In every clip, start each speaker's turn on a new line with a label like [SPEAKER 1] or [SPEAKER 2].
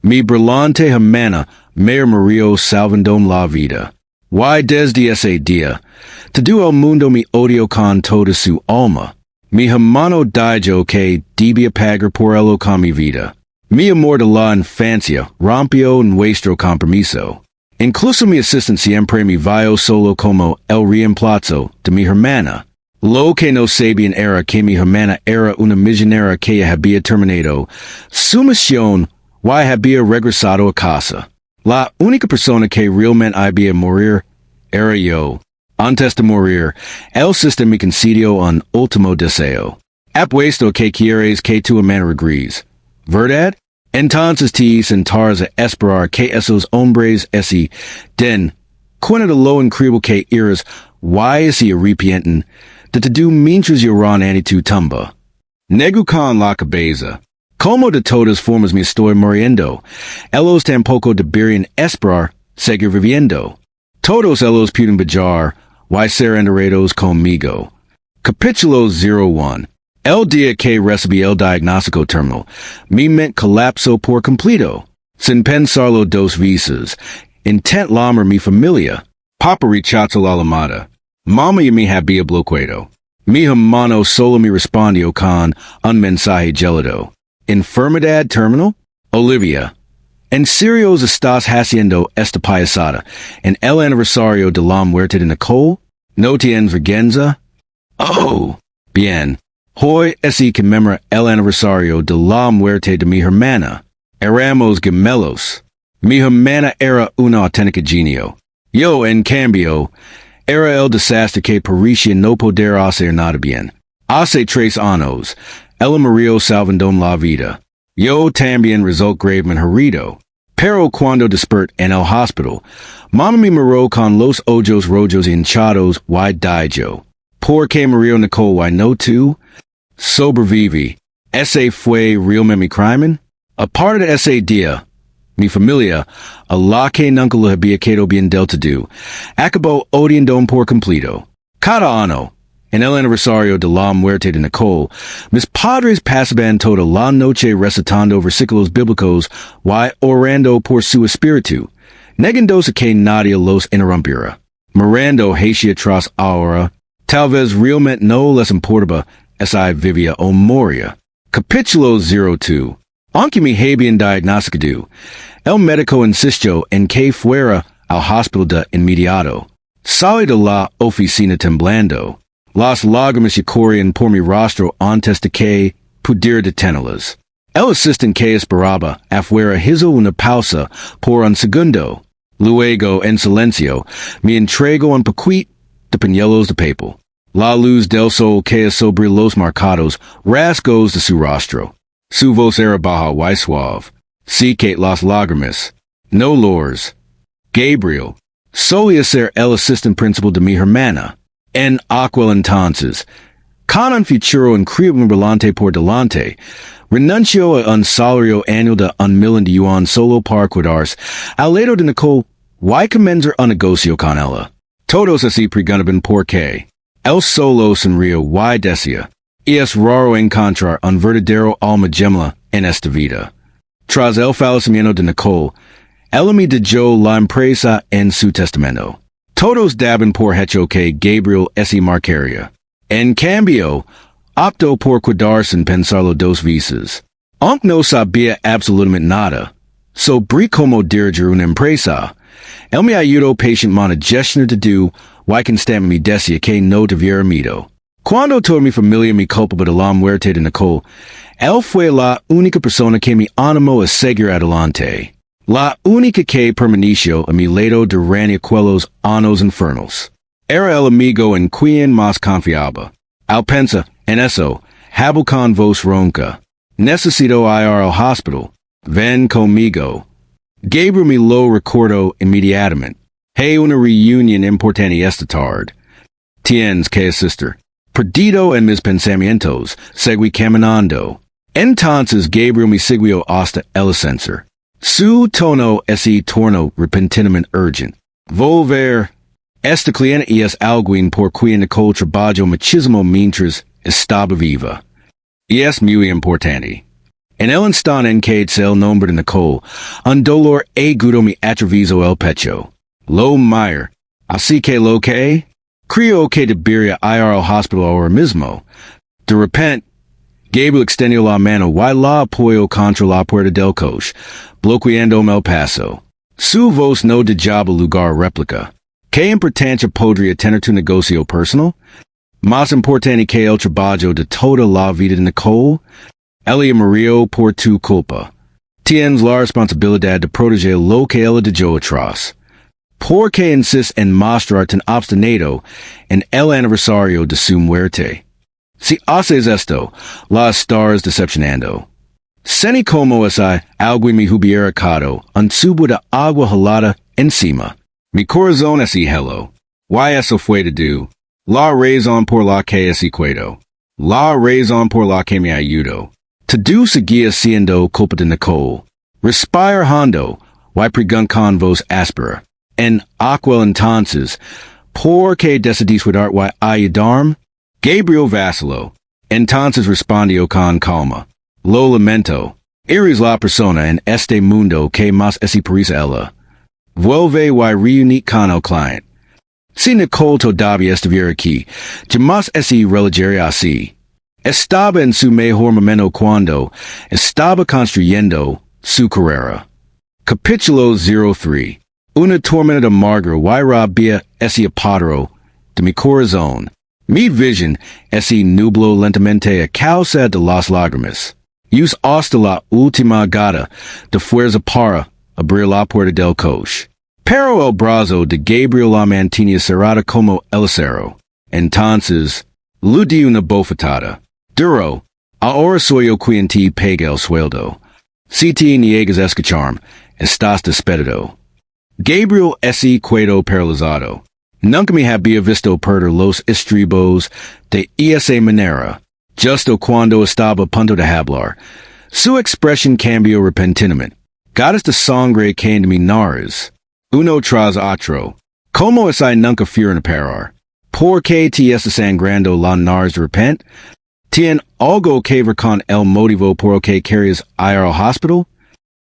[SPEAKER 1] Mi brillante hermana, me murió salvando la vida. Y desde ese día, todo el mundo me odió con toda su alma. Mi hermano dijo que debía pagar por ello con mi vida. Mi amor de la infancia rompió nuestro compromiso. Incluso mi asistente siempre me vio solo como el reemplazo de mi hermana. Lo que no sabían era que mi hermana era una misionera que había terminado su misión y había regresado a casa. La única persona que realmente había morir era yo. Antes de morir, el sistema me concedió un último deseo. Apuesto que quieres que tu hermana regrese, ¿verdad? Entonces te sentarás a esperar que esos hombres den cuenta de lo increíble que eres y se arrepienten de tu mientras lloran en tu tumba. Nego con la cabeza. Como de todas formas me estoy muriendo, ellos tampoco deberían esperar seguir viviendo. Todos ellos pueden brillar y ser enterrados conmigo. Capítulo 01. El día que recibí el diagnóstico terminal, mi mente colapsó por completo. Sin pensarlo dos veces, intent lamer mi familia. Papa rechazó la llamada. Mama y me había bloqueado. Mi hermano solo me respondió con un mensaje gélido. ¿Enfermedad terminal? Olivia. ¿En serio estás haciendo esta payasada en el aniversario de la muerte de Nicole? ¿No tienes vergüenza? Oh, bien. Hoy se conmemora el aniversario de la muerte de mi hermana. Éramos gemelos. Mi hermana era una auténtica genio. Yo, en cambio, era el desastre que parecía no poder hacer nada bien. Hace 3 años, ella murió salvando la vida. Yo también resulté gravemente herido. Pero cuando desperté en el hospital, mamá me miró con los ojos rojos hinchados y dijo, ¿por qué murió Nicole y no tú? Sobreviví. ¿Ese fue realmente mi crimen? Aparte de ese día, mi familia, a la que nunca le había quedado bien del todo, acabó odiando por completo. Cada año, en el aniversario de la muerte de Nicole, mis padres pasaban toda la noche recitando versículos bíblicos y orando por su espíritu, negándose que nadie los interrumpiera. Mirando hacia atrás ahora, tal vez realmente no les importaba si vivía o moría. Capítulo 02. Aunque me habían diagnosticado, el médico insistió en que fuera al hospital de inmediato. Salí de la oficina temblando. Las lágrimas corrían por mi rostro antes de que pudiera detenerlas. El asistente que esperaba afuera hizo una pausa por un segundo. Luego, en silencio, me entregó un paquete de pañuelos de papel. La luz del sol caía sobre los marcados rasgos de su rostro. Su voz era baja y suave. Sí que las lágrimas. No lors. Gabriel. Solía ser el asistente principal de mi hermana. En aquel entonces, con un futuro increíble brillante por delante, renunció a un salario anual de $1,000,000 solo para cuidarse al lado de Nicole y comenzar un negocio con ella. Todos así preguntaban por qué. Él solo sonrió y decía, es raro encontrar un verdadero alma gemela en esta vida. Tras el fallecimiento de Nicole, él me dejó la empresa en su testamento. Todos daban por hecho que Gabriel se marcaría. En cambio, optó por cuidar sin pensarlo 2 veces. Aunque no sabía absolutamente nada sobre cómo dirigir una empresa, él me ayudó pacientemente a gestionar todo y constantemente me decía que no tuviera miedo. Cuando toda mi familia me culpaba de la muerte de Nicole, él fue la única persona que me animó a seguir adelante. La única que permaneció a mi lado durante aquellos años infernals. Era el amigo en quien más confiaba. Al pensar en eso, hablo con voz ronca. Necesito ir al hospital. Ven conmigo. Gabriel me lo recordó inmediatamente. Hay una reunión importante esta tarde. Tienes que asistir. Perdido en mis pensamientos, seguí caminando. Entonces Gabriel me siguió hasta el ascensor. Su tono se tornó repentinamente urgent. Volver. Esta cliente es alguien por quien Nicole trabajó muchísimo mientras estaba viva. Y es muy importante. En el instant en que el nombre de Nicole, un dolor agudo me atraviso el pecho. Lo Meyer, así que lo que, creo que debería ir al hospital ahora mismo. De repente, Gabriel extendió la mano y la apoyó contra la puerta del coche, bloqueándome el paso. Su voz no dejaba lugar a réplica. ¿Qué importancia podría tener tu negocio personal? Más importante que el trabajo de toda la vida de Nicole? Ella murió por tu culpa. Tienes la responsabilidad de proteger lo que ella dejó atrás. ¿Por qué insistes en mostrar tan obstinado en el aniversario de su muerte? Si haces esto, la estás decepcionando. Seni como esa algo me hubiera caído un tubo de agua helada encima. Mi corazón es hello. Why eso fue de do? La razón por la que es cuido. La razón por la que me ayudo. To do seguía siendo culpa de Nicole. Respire hondo, y pregun con voz áspera. En aquel entonces, ¿por qué decidís cuidar y ayudarme? Gabriel vaciló. Entonces respondió con calma. Lo lamento. Eres la persona en este mundo que más es parece ella. Vuelve y reunir con el cliente. Si Nicole todavía estuviera aquí, jamás ese relajaría así. Estaba en su mejor momento cuando estaba construyendo su carrera. Capítulo 03. Una tormenta amarga y rabia ese apodero de mi corazón. Mi vision ese nubló lentamente a causa de las lágrimas. Us hasta la última gota de fuerza para abrir la puerta del coche. Pero el brazo de Gabriel la mantenía cerrada como el acero. Entonces, le di una bofetada. Duro, ahora soy yo quien te paga el sueldo. Si te niegas a escucharme, estás despedido. Gabriel ese quedó paralizado. Nunca me había visto perder los estribos de esa manera. Justo cuando estaba a punto de hablar, su expresión cambió repentinamente. Gotas de sangre caen de mi nariz. Uno tras otro. Como es nunca fueron a parar? ¿Por qué te está sangrando la nariz de repente? ¿Tien algo que ver con el motivo por el que querías ir al hospital?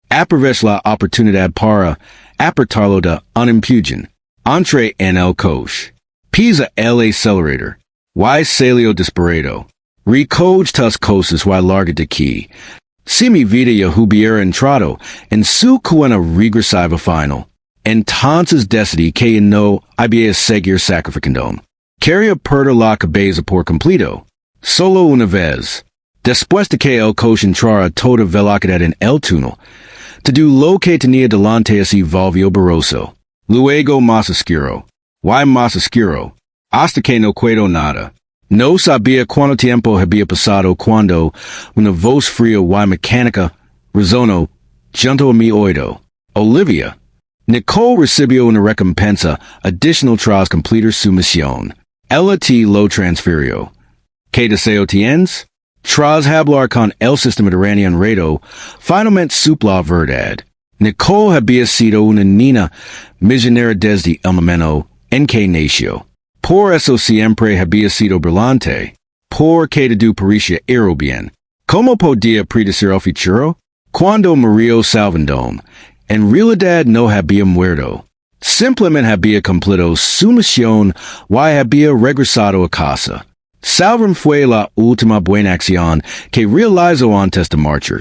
[SPEAKER 1] Aprovecha la oportunidad para apartarlo de un empujón. Entre en el coche. Pisa el acelerador. Y salió disparado. Recoge tus cosas y larga de aquí. Si mi vida ya hubiera entrado en su cuenta regresiva final, entonces decidí que no había seguir sacrificando. Quería perder la cabeza por completo. Solo una vez. Después de que el coche entrara toda velocidad en el túnel, todo lo que tenía delante se volvió borroso. Luego más oscuro. Y más oscuro. Hasta que no quedó nada. No sabía cuánto tiempo había pasado cuando una voz fría y mecánica resonó junto a mi oído. Olivia. Nicole recibió una recompensa adicional tras completar su misión. Ella te lo transfirió. ¿Qué deseo tienes? Tras hablar con el sistema de enredo, finalmente supo la verdad. Nicole había sido una niña millonaria desde el momento en que nació. Por eso siempre había sido brillante. Por que de parecía ir bien. ¿Cómo podía predecir el futuro? Cuando murió salvándome, en realidad no había muerto. Simplemente había cumplido su misión y había regresado a casa. Salvarme fue la última buena acción que realizó antes de marchar.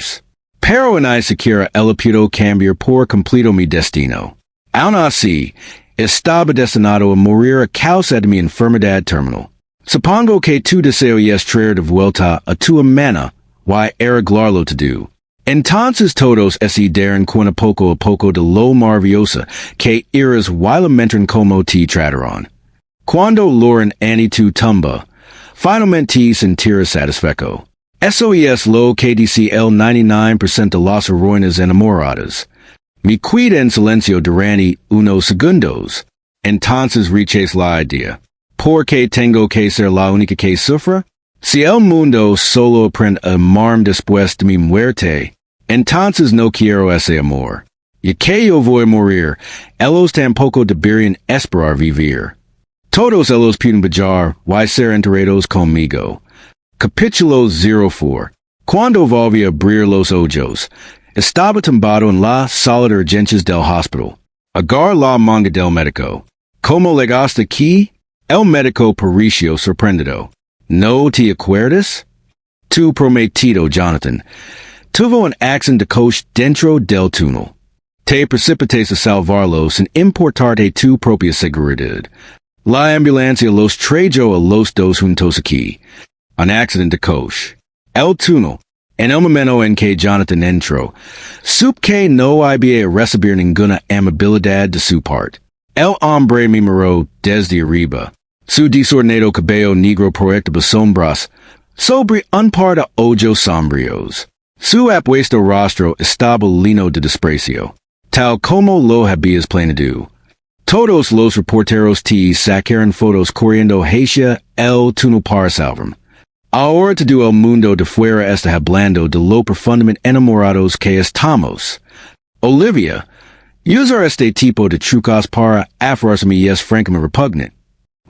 [SPEAKER 1] Pero ni siquiera él pudo cambiar por completo mi destino. Aún así, estaba destinado a morir a causa de mi enfermedad terminal. Supongo que tu deseo es traer de vuelta a tu hermana y arreglarlo todo. Entonces todos se darán cuenta poco a poco de lo maravillosa que eres y lamentan como te trataron. Cuando Lauren Annie tu tumba, finalmente te sentirás satisfecho. Eso es lo que dice el 99% de las heroínas enamoradas. Me queda en silencio durante unos segundos. Entonces reches la idea. ¿Por qué tengo que ser la única que sufra? Si el mundo solo aprende a amarme después de mi muerte, entonces no quiero ese amor. Y que yo voy a morir, ellos tampoco deberían esperar vivir. Todos ellos pueden brillar y ser enterrados conmigo. Capítulo 04. Cuando volví a abrir los ojos, estaba tumbado en la sala de urgencias del hospital. Agar la manga del médico. Como llegaste aquí? El médico pareció sorprendido. ¿No te acuerdas? Tu prometido, Jonathan, tuvo un accidente de coche dentro del túnel. Te precipitaste a salvarlo sin importarte tu propia seguridad. La ambulancia los trajo a los dos juntos aquí. Un accidente de coche. El túnel. En el momento en que Jonathan entró, supe que no había recibir ninguna amabilidad de su parte. El hombre me miró desde arriba. Su desordenado cabello negro proyectaba sombras sobre un par de ojos sombríos. Su apuesto rostro estaba lleno de desprecio, tal como lo habías planeado. Todos los reporteros te sacaron fotos corriendo hacia el túnel para salvarme. Ahora todo el mundo de fuera está hablando de lo profundamente enamorados que estamos. Olivia, usar este tipo de trucos para aferrarme es francamente repugnante.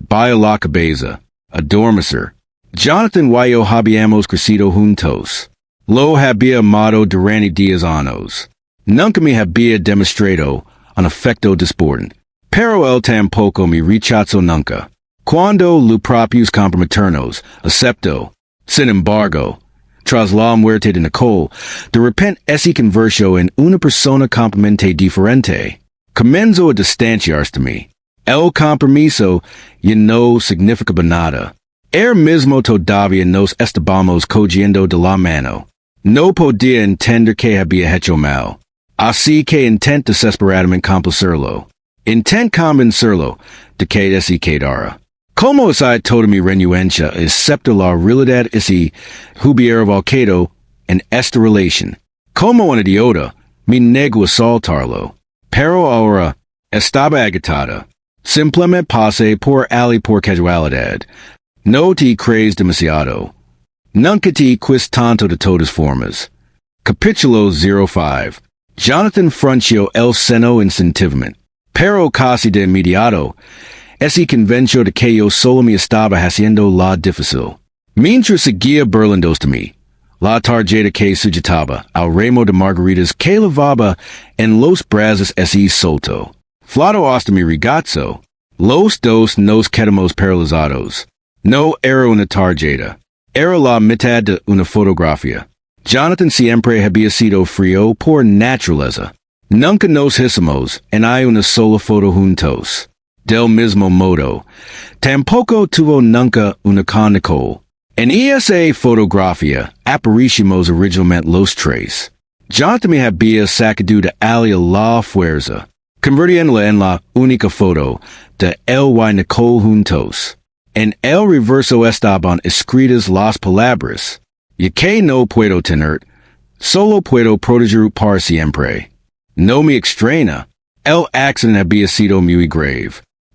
[SPEAKER 1] Vaya la cabeza. Adormecer. Jonathan y yo habíamos crecido juntos. Lo había amado durante 10 años. Nunca me había demostrado un afecto desbordante. Pero él tampoco me rechazó nunca. Cuando los propios comprometernos, aceptó. Sin embargo, tras la muerte de Nicole, de repente se convirtió en una persona completamente diferente. Comenzó a distanciarse de mí. El compromiso ya no significaba nada. Mismo todavía nos estábamos cogiendo de la mano. No podía entender que había hecho mal. Así que intenté desesperadamente complacerlo. Intenté convencerlo de que se quedara. Como si toda mi renuencia excepto la realidad se hubiera volcado en esta relación. Como un idiota, me negó a soltarlo. Pero ahora estaba agitada. Simplemente pasé por ali por casualidad. No te crees demasiado. Nunca te quis tanto de todas formas. Capítulo 05. Jonathan frunció el seno instintivamente. Pero casi de inmediato, se convenció de que yo solo me estaba haciendo la difícil. Mientras seguía burlándose de mí, la tarjeta que sujetaba al ramo de margaritas que lavaba en los brazos se soltó. Flado hasta mi regazo. Los dos nos quedamos paralizados. No era una tarjeta. Era la mitad de una fotografía. Jonathan siempre había sido frío por naturaleza. Nunca nos hicimos en una sola foto juntos. Del mismo modo, tampoco tuvo nunca una con Nicole. En esa fotografía aparecimos originalmente los tres. Jonathan me había sacado de ali a la fuerza, convirtiéndola en la única foto de él y Nicole juntos. En el reverso estaban escritas las palabras, y que no puedo tener, solo puedo proteger para siempre. No me extraña, el accidente había sido muy grave.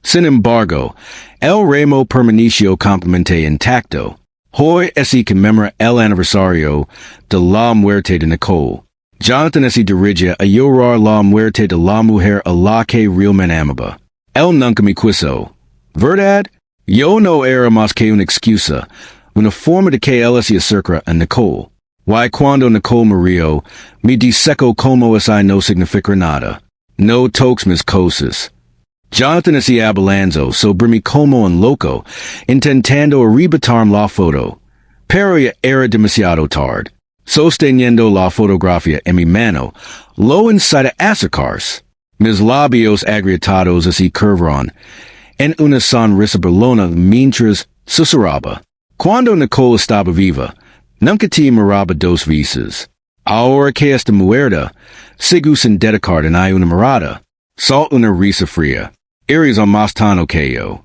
[SPEAKER 1] Sin embargo, el ramo permaneció completamente intacto. Hoy se conmemora el aniversario de la muerte de Nicole. Jonathan se dirige a llorar la muerte de la mujer a la que realmente amaba. Él nunca me quiso. ¿Verdad? Yo no era más que una excusa, una forma de que él se acercara a Nicole. Y cuando Nicole murió, me diseco como esa no significa nada. No toques mis cosas. Jonathan se abalanzó sobre mí como un loco, intentando arrebatarme la foto. Pero ya era demasiado tarde. Sosteniendo la fotografía en mi mano, lo incité a acercarse. Mis labios agrietados se curvaron en una sonrisa burlona mientras susurraba. Cuando Nicole estaba viva, nunca te miraba dos veces. Ahora que está muerta, sigo sin dedicar en una mirada. Sol una risa fría. Eres o más tano que yo.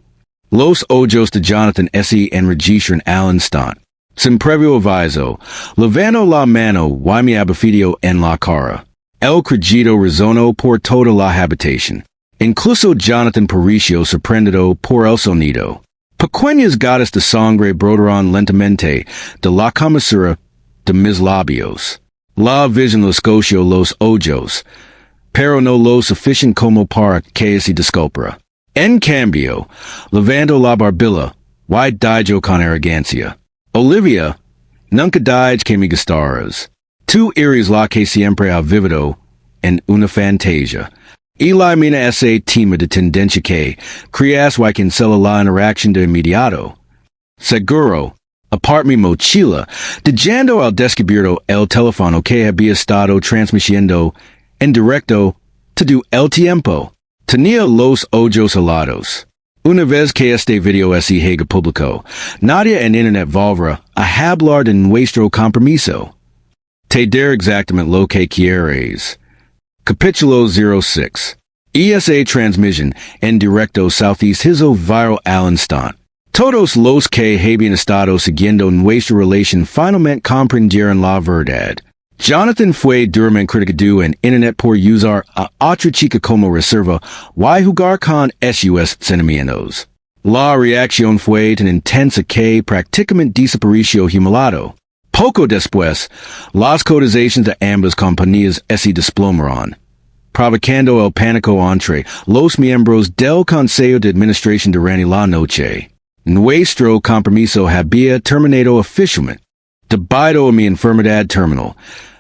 [SPEAKER 1] Los ojos de Jonathan se enregistran al instante. Sin previo aviso, levanto la mano y me abafidio en la cara. El crujido resonó por toda la habitación. Incluso Jonathan pareció sorprendido por el sonido. Pequeñas gotas de sangre brotaron lentamente de la comisura de mis labios. La visión les escoció los ojos, pero no lo suficiente como para que se desculpara. En cambio, levanto la barbilla y dijo con arrogancia. Olivia, Nunca died que me gustaras. Tu iris la que siempre ha vivido en una fantasia. Eli mina ese tema de tendencia que creas y cancela la interacción de inmediato. Seguro, apart mi mochila, dejando al descubierto el teléfono que había estado transmitiendo en directo todo el tiempo. Tenía los ojos helados. Una vez que este video se haga público, nadie en internet volverá a hablar de nuestro compromiso. Te diré exactamente lo que quieres. Capítulo 06. ESA transmission en directo Southeast hizo viral al instante. Todos los que habían estado siguiendo nuestra relación finalmente comprendieron la verdad. Jonathan fue duramente criticado en internet por usar a otra chica como reserva y jugar con sus sentimientos. La reacción fue tan intensa que prácticamente desapareció humillado. Poco después, las cotizaciones de ambas compañías se desplomaron, provocando el pánico entre los miembros del Consejo de Administración durante la noche. Nuestro compromiso había terminado oficialmente. Debido a mi enfermedad terminal,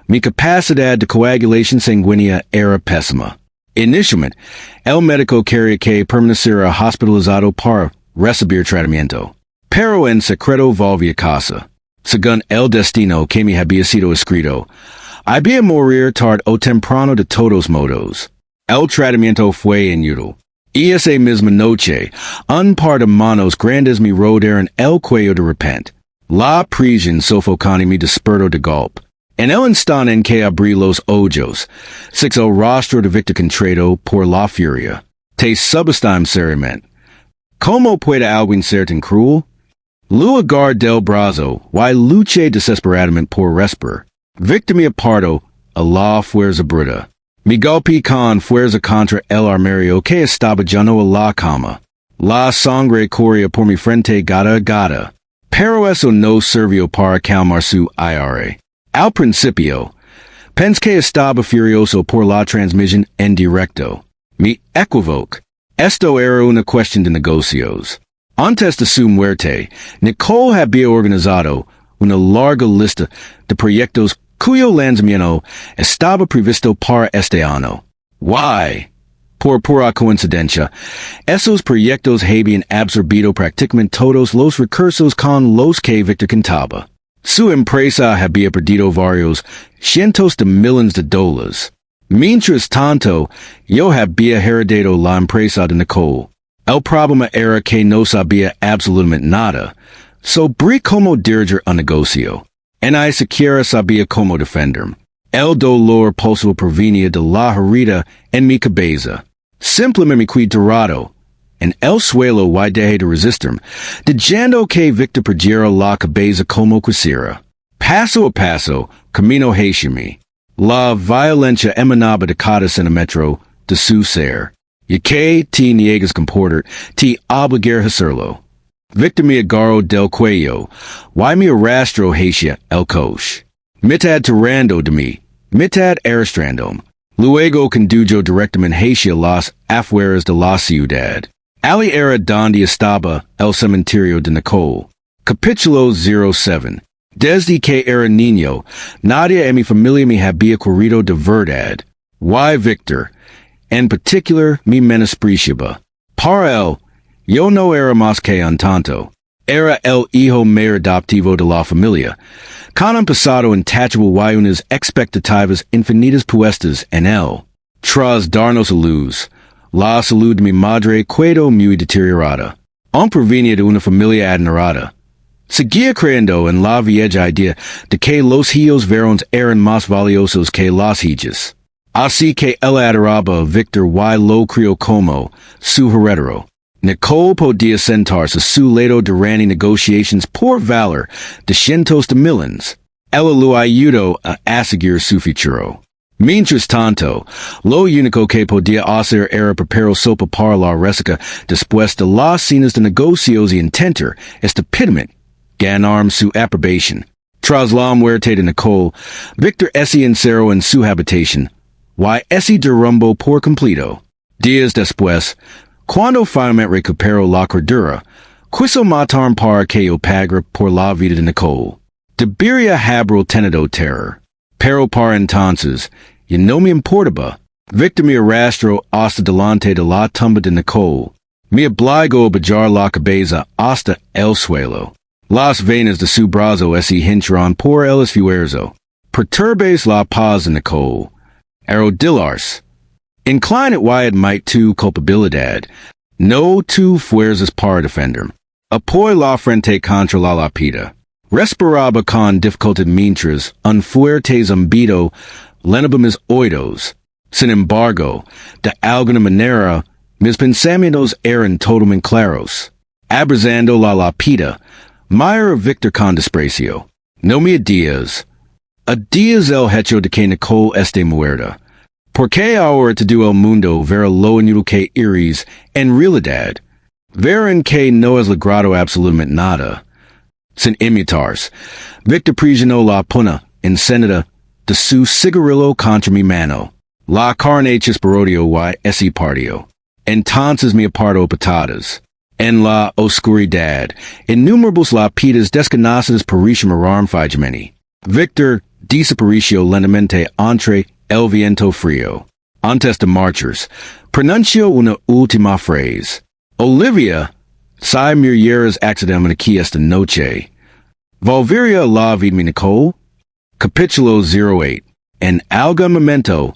[SPEAKER 1] mi capacidad de coagulación sanguínea era pésima. Inicialmente, el médico quería que permaneciera hospitalizado para recibir tratamiento, pero en secreto volví a casa. Según el destino que me había sido escrito, había morir tarde o temprano de todos modos. El tratamiento fue inútil. Y esa misma noche, un par de manos grandes me rodearon el cuello de repente. La prisión sofocante me despertó de golpe. En el instante en que abrí los ojos, se el rostro de Victor contrito por la furia. Te subestimo seriamente. ¿Cómo puede alguien ser tan cruel? Lugar del brazo, y luché desesperadamente por respirar. Victor me apartó a la fuerza bruta. Me golpeé con fuerza contra el armario que estaba lleno a la cama. La sangre corría por mi frente gota a gota. Pero eso no sirvió para calmar su ira. Al principio, pensé que estaba furioso por la transmisión en directo. Me equivoqué. Esto era una cuestión de negocios. Antes de su muerte, Nicole había organizado una larga lista de proyectos cuyo lanzamiento estaba previsto para este año. Why? Por pura coincidencia, esos proyectos habían absorbido prácticamente todos los recursos con los que Victor contaba. Su empresa había perdido varios cientos de millones de dólares. Mientras tanto, yo había heredado la empresa de Nicole. El problema era que no sabía absolutamente nada sobre cómo dirigir un negocio. Ni siquiera sabía cómo defenderme. El dolor pulso provenía de la herida en mi cabeza. Simplemente me quedé dorado en el suelo y dejé de resistirme, dejando que Victor perdiera la cabeza como quisiera. Paso a paso, camino hacia mí. La violencia emanaba de cada centímetro de su ser. Y que te niegas comportar, te obligar a hacerlo. Victor me agarró del cuello, y me arrastró hacia el coche. Mitad tirando de mí, mitad arrastrándome. Luego condujo directamente hacia las afueras de la ciudad. Ali era donde estaba el cementerio de Nicole. Capítulo 07. Desde que era niño, nadie en mi familia me había corrido de verdad. Y Victor, en particular, me menospreciaba. Para él, yo no era más que un tonto. Era el hijo mayor adoptivo de la familia, con un pasado intachable y unas expectativas infinitas puestas en él. Tras darnos a luz, la salud de mi madre quedó muy deteriorada. Aún provenía de una familia adinerada. Seguía creyendo en la vieja idea de que los hijos varones eran más valiosos que las hijas. Así que él adoraba a Victor y lo crió como su heredero. Nicole podía sentarse a su lado durante negociaciones por valor de cientos de millones. Ella lo ayudó a asegurar su futuro. Mientras tanto, lo único que podía hacer era preparar sopa para la resaca después de las cenas de negocios y intentar, estúpidamente, ganar su aprobación. Tras la muerte de Nicole, Victor se encerró en su habitación, y se derrumbó por completo. Días después, cuando finalmente recuperó la cordura, quiso matarme para que yo pagara por la vida de Nicole. Debería haber tenido terror. Pero para entonces, yo no me importaba. Victor me arrastró hasta delante de la tumba de Nicole. Me obligó a bajar la cabeza hasta el suelo. Las venas de su brazo se hincharon por el esfuerzo. Perturbes la paz de Nicole. Arrodillarse. Incline it wide might tu culpabilidad. No tu fuerzas para defender. Apoy la frente contra la lápida. Respiraba con dificultad mientras un fuerte zumbido llenaba mis oídos. Sin embargo, de alguna manera, mis pensamientos eran totalmente claros. Abrazando la lápida, mira Victor con desprecio. No me odias. Odias el hecho de que Nicole esté muerta. Porque ahora todo el mundo verá lo inútil que eres en realidad. Verán que no has logrado absolutamente nada. Sin imitarse, Victor presionó la punta encendida de su cigarrillo contra mi mano. La carne chisparodio y ese partió. Entonces me apartó patadas. En la oscuridad, innumerables lápidas desconocidas parecían mirar fijamente. Victor desapareció lentamente entre el viento frío. Antes de marchas, pronunció una última frase. Olivia, si murieras accidentalmente aquí esta noche, ¿volvería la vida mi Nicole? Capítulo 08. En algún momento,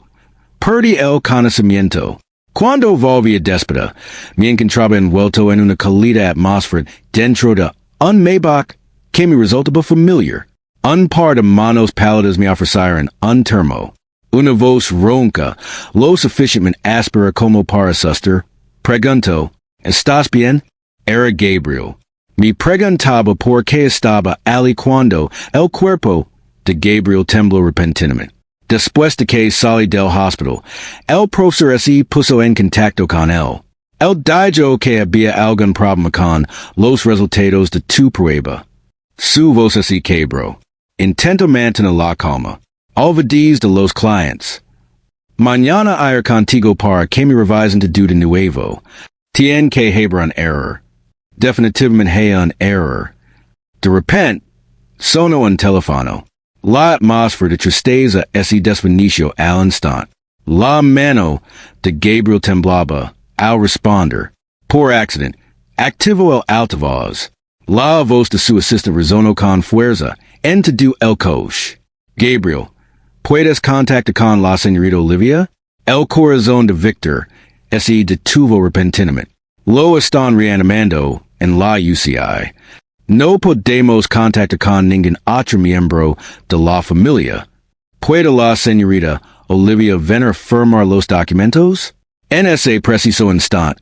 [SPEAKER 1] perdí el conocimiento. Cuando volví a déspota, me encontraba envuelto en una cálida atmósfera dentro de un Maybach que me resultaba familiar. Un par de manos pálidas me ofrecieron un termo. Una voz ronca, lo suficientemente áspera como para asustar, preguntó, ¿Estás bien? Era Gabriel. Me preguntaba por qué estaba allí cuando el cuerpo de Gabriel tembló repentinamente. Después de que salí del hospital, el profesor se puso en contacto con él. Él dijo que había algún problema con los resultados de tu prueba. Su voz se quebró. Intento mantener la calma. Olvides de los clientes. Mañana iré contigo para que me revisen tu de nuevo. Tien que haber un error. Definitivamente hay un error. De repente, sonó un teléfono. La atmósfera de tristeza se desvaneció al instante. La mano de Gabriel temblaba al responder. Por accidente, activó el altavoz. La voz de su asistente resonó con fuerza en todo el coche. Gabriel, ¿puedes contactar con la señorita Olivia? El corazón de Victor se detuvo repentinamente. Lo están reanimando en la UCI. No podemos contactar con ningún otro miembro de la familia. ¿Puede la señorita Olivia venir a firmar los documentos? En ese preciso instante,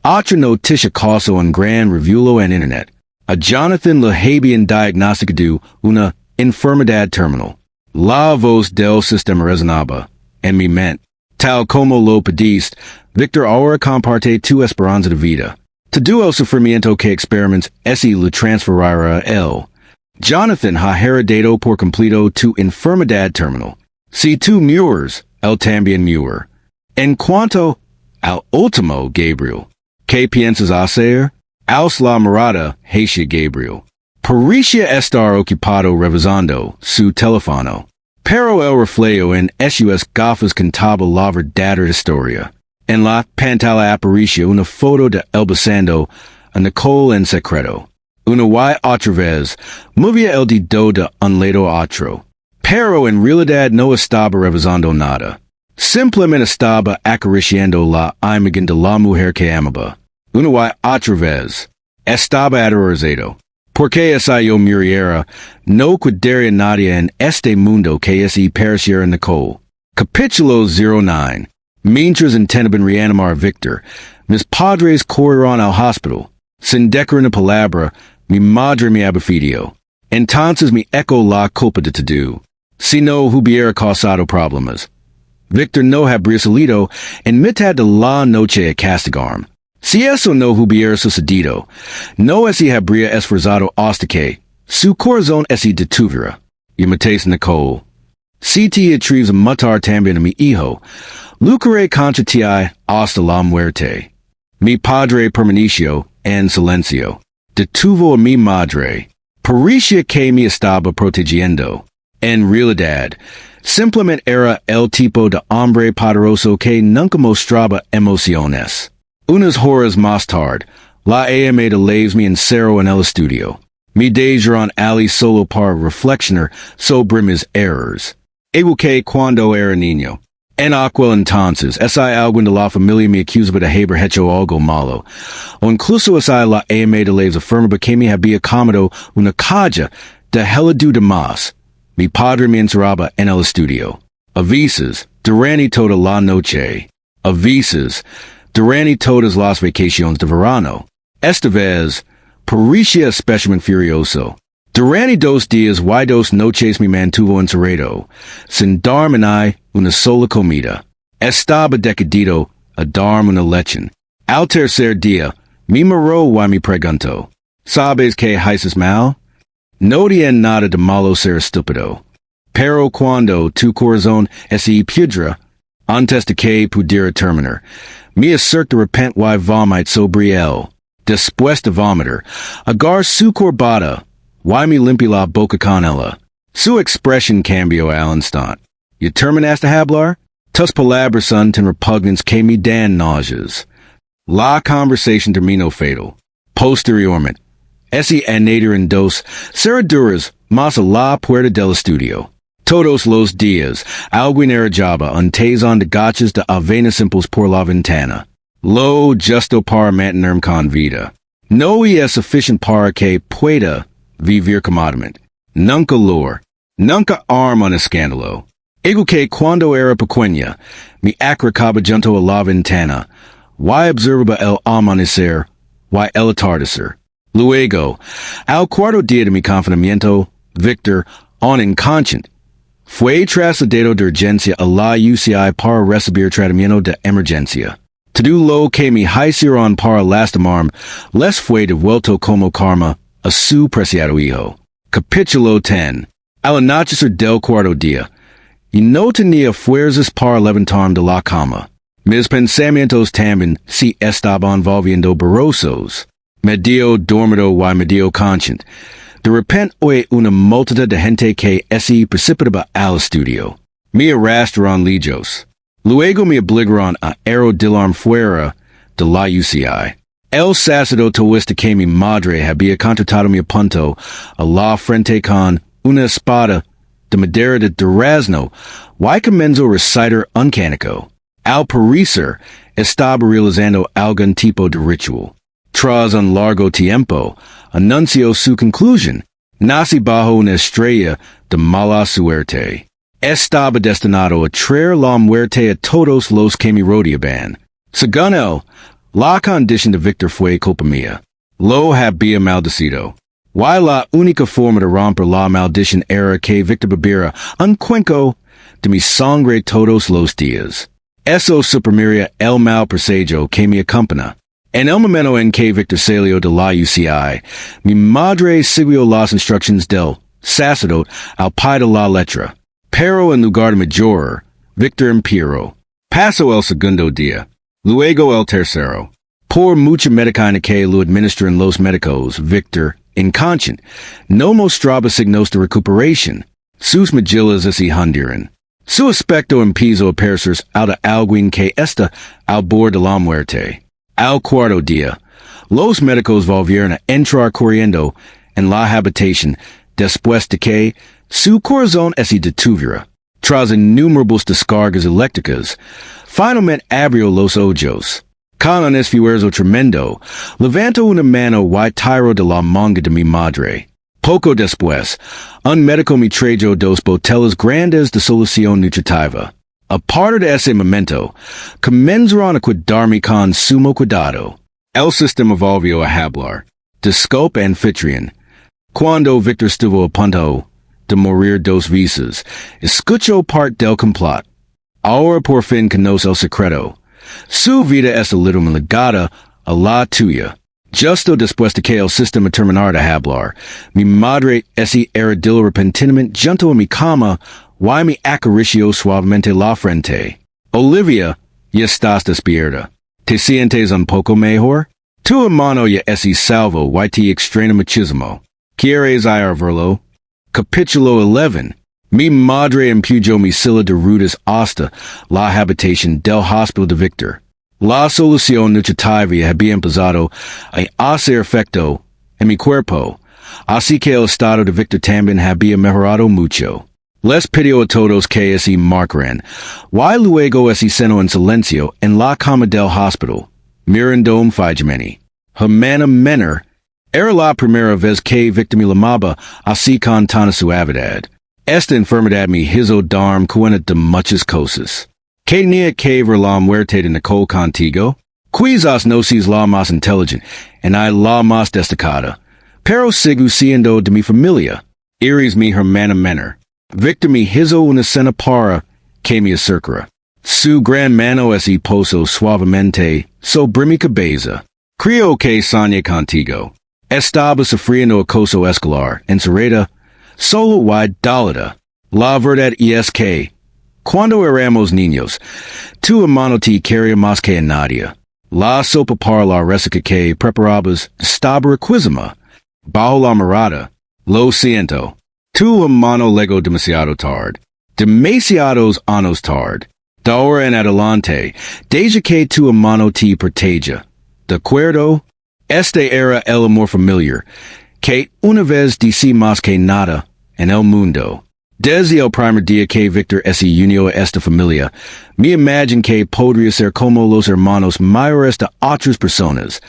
[SPEAKER 1] otra noticia causó un gran revuelo en Internet. A Jonathan le habían diagnosticado una enfermedad terminal. La voz del sistema resonaba en mi mente. Tal como lo pediste, Victor ahora comparte tu esperanza de vida. Todo el sufrimiento que experimentas se le transferirá a él. Jonathan ha heredado por completo tu enfermedad terminal. Si tú mueres, él también muere. En cuanto al último, Gabriel, ¿qué piensas hacer? Aus la mirada hacia Gabriel. Parecía estar ocupado revisando su teléfono. Pero el reflejo en sus gafas contaba la verdadera historia. En la pantalla apareció una foto de él besando a Nicole en secreto. Una y otra vez, movía el dedo de un lado a otro. Pero en realidad no estaba revisando nada. Simplemente estaba acariciando la imagen de la mujer que amaba. Una y otra vez. Estaba aterrorizado. Porque si yo muriera, no quedaría nadie en este mundo que se pareciera a Nicole. Capítulo 09. Mientras intentaban reanimar a Victor, mis padres corrieron al hospital. Sin decir una palabra, mi madre me abufió. Entonces me echó la culpa de todo. Si no hubiera causado problemas. Victor no habría salido en mitad de la noche a castigarme. Si eso no hubiera sucedido, no se habría esforzado hasta que su corazón se detuviera. Y matéis Nicole. Si te atreves a matar también a mi hijo, lucharé contra ti hasta la muerte. Mi padre permaneció en silencio. Detuvo a mi madre. Pericia que me estaba protegiendo. En realidad, simplemente era el tipo de hombre poderoso que nunca mostraba emociones. Unas horas más tarde, la ama de leaves me encero en el estudio. Me dejaron ali solo para reflexionar sobre mis errors. Igual que cuando era niño. En aquel entonces, alguien de la familia me acusaba de haber hecho algo malo. O incluso la ama de leaves afirmaba que me había comido una caja de helado de más. Mi padre me encerraba en el estudio. A veces, durante toda la noche. A veces, durante todas las vacaciones de verano. Esta vez, parecía especialmente furioso. Durante 2 días y 2 noches me mantuvo encerrado, sin darme una sola comida. Estaba decidido a darme una lección. Al tercer día, me miró y me preguntó, ¿sabes qué haces mal? No tiene nada de malo ser estúpido. Pero cuando tu corazón se piedra, antes de que pudiera terminar, me acerca de repente y vomit sobre él. Después de vomitar, agarré su corbata, y me limpié la boca con ella. Su expresión cambió al instante. ¿Ya terminaste de hablar? Tus palabras son tan repugnantes que me dan náuseas. La conversación terminó fatal. Posteriormente, añadieron 2 cerraduras más a la puerta del estudio. Todos los días, alguien arrojaba un tazón de gachas de avena simples por la ventana. Lo justo para mantenerme con vida. No es suficiente para que pueda vivir cómodamente. Nunca nunca arma un escándalo. Igual que cuando era pequeña, me acercaba junto a la ventana, y observaba el amanecer, y el atardecer. Luego, al cuarto día de mi confinamiento, Victor, un inconsciente, fue trasladado de urgencia a la UCI para recibir tratamiento de emergencia. Todo lo que me hicieron para lastimarme les fue devuelto como karma a su preciado hijo. Capítulo 10. Al anochecer del cuarto día, y no tenía fuerzas para levantarme de la cama. Mis pensamientos también se estaban volviendo borrosos. Medio dormido y medio consciente. De repente oí una multitud de gente que se precipitaba al estudio. Me arrastraron lejos. Luego me obligaron a arrodillarme fuera de la UCI. El sacerdote que mi madre había contratado me apuntó a la frente con una espada de madera de durazno y comenzó a recitar un cánico. Al parecer, estaba realizando algún tipo de ritual. Tras un largo tiempo, anunció su conclusión. Nací bajo una estrella de mala suerte. Estaba destinado a traer la muerte a todos los que me rodeaban. Según él, la condición de Victor fue culpa mía. Lo había maldecido. Y la única forma de romper la maldición era que Victor bebiera un cuenco de mi sangre todos los días. Eso suprimiría el mal presagio que me acompaña. En el momento en que Victor salió de la UCI, mi madre siguió las instrucciones del sacerdote al pie de la letra. Pero en lugar de mayor, Victor empeoró. Pasó el segundo día, luego el tercero. Por mucha medicina que lo administran los médicos, Victor, inconsciente, no mostraba signos de recuperación. Sus mejillas se hundieron. Su aspecto empezó a parecer al de alguien que está al borde de la muerte. Al cuarto día, los médicos volvieron a entrar corriendo en la habitación después de que su corazón se detuviera. Tras innumerables descargas eléctricas, finalmente abrió los ojos. Con un esfuerzo tremendo, levantó una mano y tiró de la manga de mi madre. Poco después, un médico me trajo 2 botellas grandes de solución nutritiva. A partir de ese momento, comenzaron a cuidarme con sumo cuidado. El sistema volvió a hablar. Disculpe anfitrión. Cuando Victor estuvo a punto de morir 2 veces, escuchó parte del complot. Ahora por fin conoce el secreto. Su vida es literalmente ligada a la tuya. Justo después de que el sistema terminara de hablar, mi madre se arrodilló repentinamente junto a mi cama y me acarició suavemente la frente. Olivia, ya estás despierta. ¿Te sientes un poco mejor? Tu hermano ya es salvo y te extraña muchísimo. Quieres ir verlo? Capítulo 11. Mi madre empujó mi silla de rutas hasta la habitación del hospital de Victor. La solución nutritiva había empezado a hacer efecto en mi cuerpo, así que el estado de Victor también había mejorado mucho. Les pidió a todos que se marcaran, y luego se cenó en silencio en la cama del hospital, mirando fijamente. Hermana menor, era la primera vez que Victor me llamaba así con tanta suavidad. Esta enfermedad me hizo darme cuenta de muchas cosas. Que tenía que ver la muerte de Nicole contigo. Quizás no seas la más inteligente, y la más destacada, pero sigo siendo de mi familia. Eres mi hermana menor. Victor me hizo una cena para que me acercara. Su gran mano se posó suavemente sobre mi cabeza. Creo que soñé contigo. Estaba sufriendo acoso escolar, encerrada, solo y dolida. La verdad es que, cuando éramos niños, tu hermano te quería más que a nadie. La sopa para la receta que preparabas estaba riquísima. Bajo la mirada, lo siento. Tu hermano llegó demasiado tarde. Demasiados años tarde. De ahora en adelante, desde que tu hermano te proteja. ¿De acuerdo? Este era el amor familiar, que una vez dice más que nada en el mundo. Desde el primer día que Victor se unió a esta familia, me imagino que podría ser como los hermanos mayores de otras personas.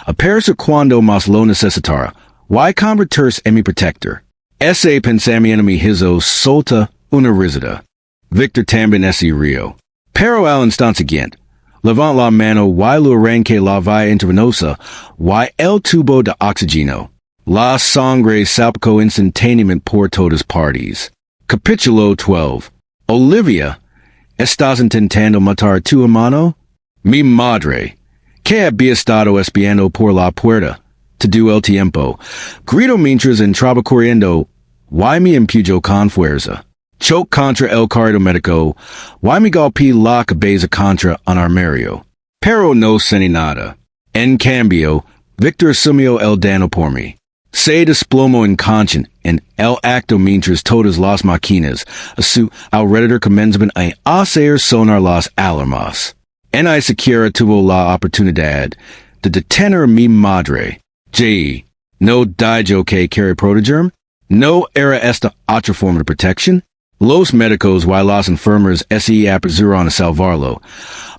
[SPEAKER 1] Aparecer cuando más lo necesitara, y convertirse en mi protector. Ese pensamiento me hizo solta una risita. Victor también se rió. Pero al instante siguiente, levant la mano y lo arranqué la vía intravenosa y el tubo de oxígeno. La sangre salpicó instantáneamente por todas partes. Capítulo 12. Olivia, ¿estás intentando matar a tu hermano? Mi madre, que había estado espiando por la puerta todo el tiempo, gritó mientras entraba corriendo, y me empujó con fuerza. Chocó contra el corredor médico, y me golpeé la cabeza contra un armario. Pero no sentí nada. En cambio, Victor asumió el daño por mí. Se desplomó inconsciente en el acto mientras todas las máquinas a su alrededor comenzaban a hacer sonar las alarmas. En ni siquiera tuvo la oportunidad de detener a mi madre. ¿No dijo que quería protegerme? ¿No era esta otra forma de protección? Los médicos y las enfermeras se apresuraron a salvarlo,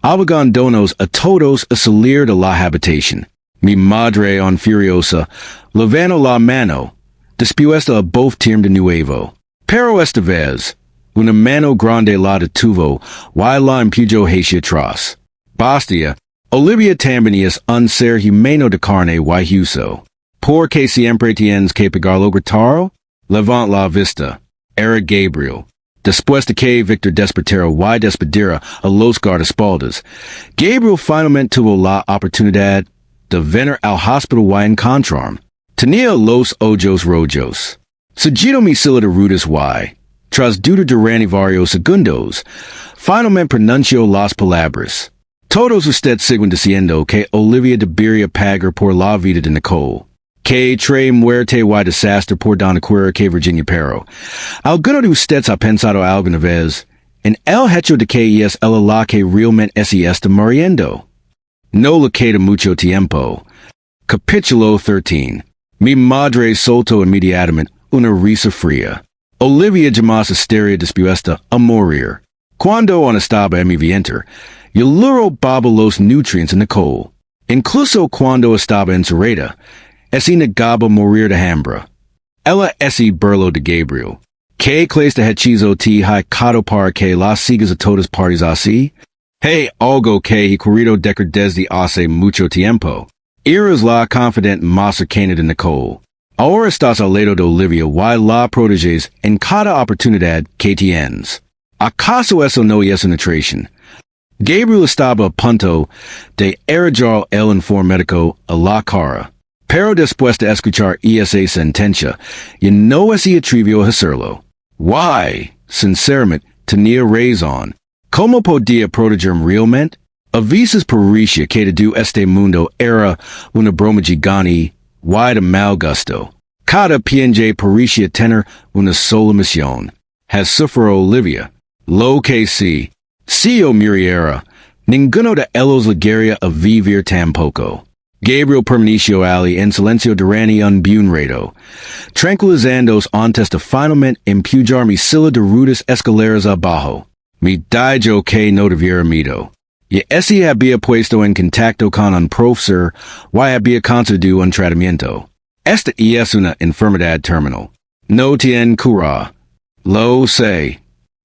[SPEAKER 1] obligándonos a todos a salir de la habitación. Mi madre, furiosa, levantó la mano, dispuesta a voltearme de nuevo. Pero esta vez, una mano grande la detuvo y la empujó hacia atrás. Bastia, Olivia también es un ser humano de carne y hueso. Porque siempre tienes que pagarlo gritaro? Levant la vista. Era Gabriel. Después de que Victor despertara y despediera a los guardaespaldas, Gabriel finalmente tuvo la oportunidad de venir al hospital y encontrarme. Tenía los ojos rojos. Seguido mi silla de rutas y, tras dudar durante varios segundos, finalmente pronunció las palabras. Todos ustedes siguen diciendo que Olivia debería pagar por la vida de Nicole. Que trae muerte y desastre por doquiera que Virginia pero. ¿Alguno de ustedes ha pensado alguna vez en el hecho de que es ella la que realmente se está muriendo? No le queda mucho tiempo. Capítulo 13. Mi madre soltó inmediatamente una risa fría. Olivia jamás estaría dispuesta a morir. Cuando aún estaba en mi vientre, yo le robaba los nutrientes a Nicole. Incluso cuando estaba encerrada, se negaba a morir de hambre. Ella se burló de Gabriel. ¿Qué clase de hechizo te ha cado para que las sigas a todas partes así? Hey, algo que he querido decir desde hace mucho tiempo. Eres la confidente más cercana de Nicole. Ahora estás al lado de Olivia y la proteges en cada oportunidad que tienes. ¿Acaso eso no es una traición? Gabriel estaba a punto de arrojar el informe médico a la cara. Pero después de escuchar esa sentencia, ya no se atrevió a hacerlo. Why, sinceramente, tenía razón. ¿Cómo podía protegerme realmente? A veces parecía que todo este mundo era una broma gigante y de mal gusto. Cada png Parisia tener una sola misión. Has sufferó Olivia. Lo que si. Sio muriera. Ninguno de ellos ligeria a vivir tampoco. Gabriel permaneció ali en silencio durante un buen rato, tranquilizandos antes de finalmente empujar mi silla de rudas escaleras abajo. Mi dijo que no debiera mido. Y ese había puesto en contacto con un profesor y había concedido un tratamiento. Esta es una enfermedad terminal. No tiene cura. Lo sé.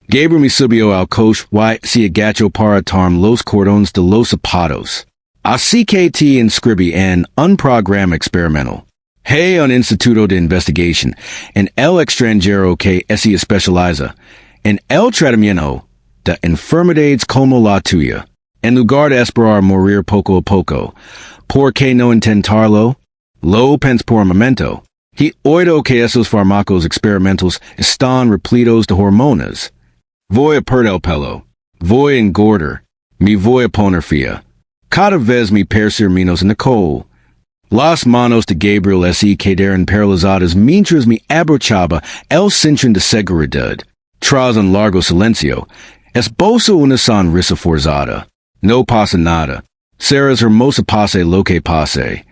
[SPEAKER 1] Gabriel me subió al coche y se agachó para atarme los cordones de los zapatos. Así que te inscribí en un programa experimental. Hay un instituto de investigación en el extranjero que se especializa en el tratamiento de enfermedades como la tuya. En lugar de esperar morir poco a poco, ¿por qué no intentarlo? Lo pensé por un momento. He oído que esos fármacos experimentales están repletos de hormonas. Voy a perder el pelo. Voy a engordar. Me voy a poner fea. Cada vez me percibir menos Nicole. Las manos de Gabriel se quedaron paralizadas mientras me abrochaba el cinturón de seguridad. Tras un largo silencio, esbozo una sonrisa forzada. No pasa nada. Serás hermosa pase lo que pase.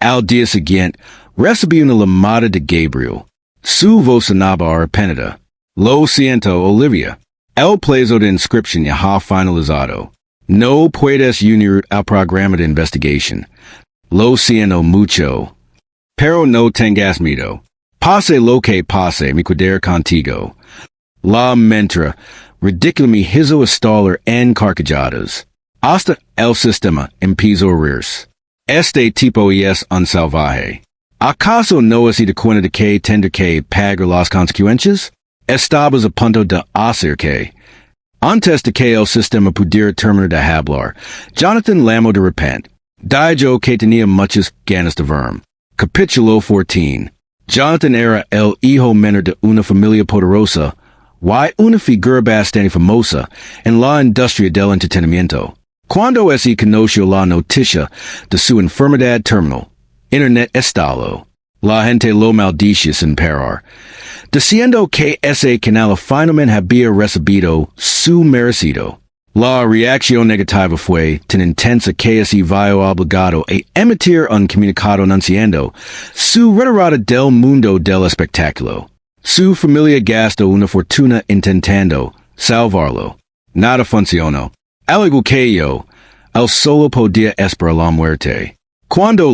[SPEAKER 1] Al día siguiente, recibí una llamada de Gabriel. Su voz sonaba arrepentida. Lo siento, Olivia. El plazo de inscripción ya ha finalizado. No puedes unir al programa de investigación. Lo siento mucho. Pero no tengas miedo. Pase lo que pase, me quedaré contigo. La mentra, ridícula me hizo estar en carcajadas. Hasta el sistema empezó a reírse. Este tipo es un salvaje. ¿Acaso no se da cuenta de que tendrá que pagar las consecuencias? Estabas a punto de hacer que. Antes de que el sistema pudiera terminar de hablar, Jonathan llamó de repente. Dijo que tenía muchas ganas de verme. Capítulo 14. Jonathan era el hijo menor de una familia poderosa y una figura bastante famosa en la industria del entretenimiento. Cuando se conoció la noticia de su enfermedad terminal, Internet estalló. La gente lo maldice sin parar, diciendo que ese canal finalmente había recibido su merecido. La reacción negativa fue tan intensa que se vio obligado a emitir un comunicado anunciando su retirada del mundo del espectáculo. Su familia gastó una fortuna intentando salvarlo. Nada funcionó. Al igual que yo, él solo podía esperar la muerte. Cuando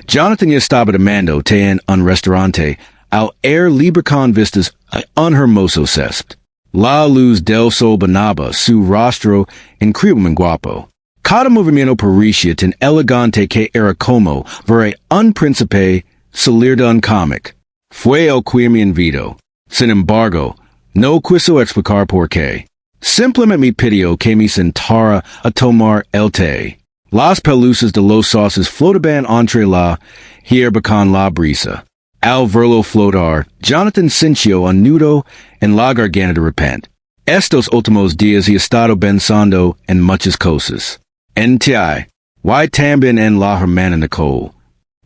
[SPEAKER 1] Jonathan ya estaba demandando en un restaurante al aire libre con vistas a un hermoso césped. La luz del sol banaba su rostro increíblemente guapo. Cada movimiento parecía tan elegante que era como ver a un príncipe salir de un cómic. Fue el que me invitó. Sin embargo, no quiso explicar por qué. Simplemente me pidió que me sentara a tomar el té. Las pelusas de los sauces flotaban entre la hierba con la brisa. Al verlo flotar, Jonathan sintió un nudo en la garganta de repente. Estos últimos días he estado pensando en muchas cosas. En ti, y también en la hermana Nicole.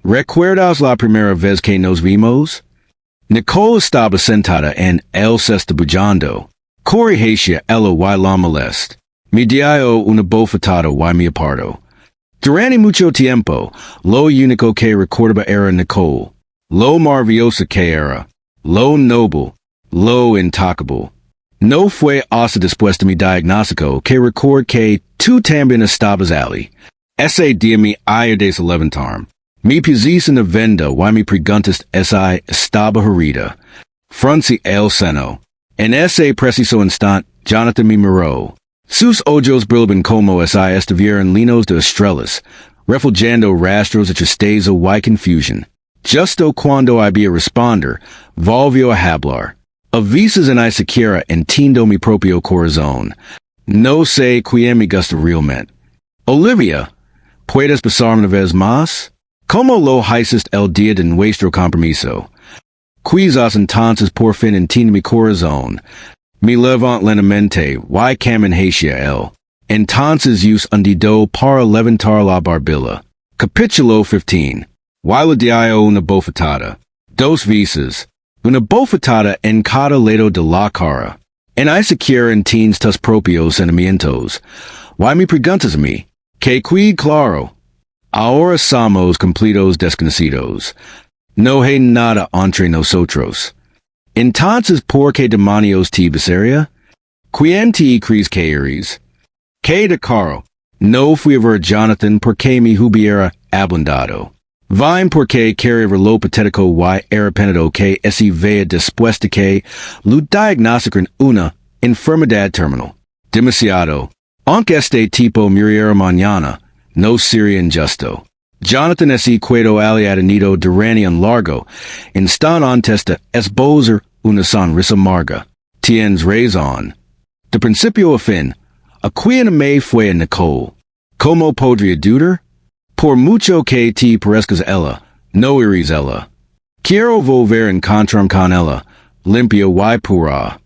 [SPEAKER 1] ¿Recuerdas la primera vez que nos vimos? Nicole estaba sentada en el cesto bullando. Corrigencia ella y la molest. Me dio una bofetada y me apartó. Durante mucho tiempo, lo único que recordaba era Nicole. Lo maravillosa que era. Lo noble. Lo intocable. No fue hasta después de mi diagnóstico que recordé que tú también estabas ali. Ese día me haya de levantarme. Me pusiste en la venda y me preguntaste si estaba herida. Fruncí el seno. En ese preciso instante, Jonathan me miró. Sus ojos brillaban como si estuvieran llenos de estrellas, reflejando rastros de tristeza y confusión. Justo cuando había responder, volvió a hablar. A veces ni siquiera entiendo mi propio corazón. No sé quién me gusta realmente. Olivia, ¿puedes besarme una vez más? ¿Cómo lo hiciste el día de nuestro compromiso? Quizás entonces por fin entiende mi corazón. Me levanto lentamente y camino hacia él. Entonces us un dedo para levantar la barbilla. Capítulo 15. Y le dio una bofetada. Dos veces. Una bofetada en cada lado de la cara. En quiera en teens tus propios sentimientos. Why me preguntas a mí? Que quid claro. Ahora somos completos desconocidos. No hay nada entre nosotros. Entonces, ¿por qué demonios te besaría? ¿Quién te crees que eres? Que de caro. No fui a ver a Jonathan porque me hubiera ablandado. Vine porque quería lo patético y arrepentido que ese vea después de que lo diagnosticaron una enfermedad terminal. Demasiado. Aunque este tipo muriera mañana, no sería injusto. Jonathan ese cuedo aliadanido durante un largo instant antes de esbozar una sonrisa amarga. Tienes razón. De principio a fin, a quien me fue a Nicole. ¿Cómo podría dudar? Por mucho que te parezcas ella, no eres ella. Quiero volver a encontrarme con ella, limpia y pura.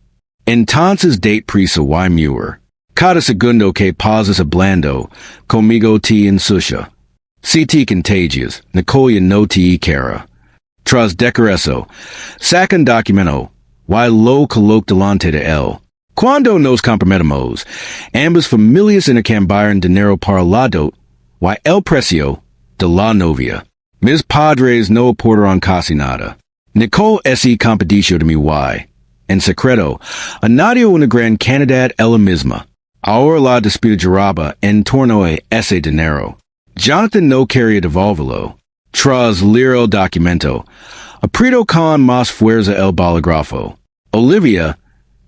[SPEAKER 1] Entonces date prisa y muer. Cada segundo que pasas hablando, conmigo te ensucia. Si te contagias, Nicole no te quiera. Tras dejar eso, saca un documento, y lo coloca delante de él. Cuando nos comprometemos, ambas familias intercambiaron dinero para la dot, y el precio de la novia. Mis padres no aportaron casi nada. Nicole ese competicio de mi y, en secreto, añadió una gran cantidad ella misma. Ahora la disputa giraba en torno a ese dinero. Jonathan no quería devolverlo. Tras leer el documento, apretó con más fuerza el bolígrafo. Olivia,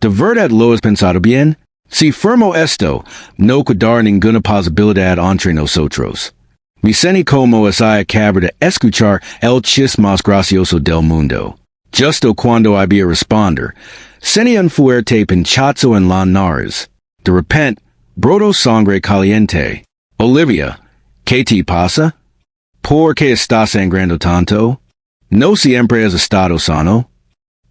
[SPEAKER 1] ¿de verdad lo has pensado bien? Si firmo esto, no quedará ninguna posibilidad entre nosotros. Mi seni como es acabo de escuchar el chiste más gracioso del mundo. Justo cuando había responder, seni un fuerte pinchazo en la nariz. De repente, brotó sangre caliente. Olivia, ¿qué te pasa? ¿Por qué estás sangrando tanto? ¿No siempre has estado sano?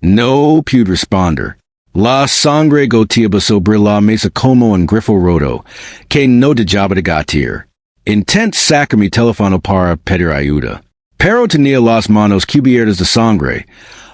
[SPEAKER 1] No pude responder. La sangre goteaba sobre la mesa como un grifo roto, que no dejaba de gatir. Intent sacar mi teléfono para pedir ayuda. Pero tenía las manos cubiertas de sangre,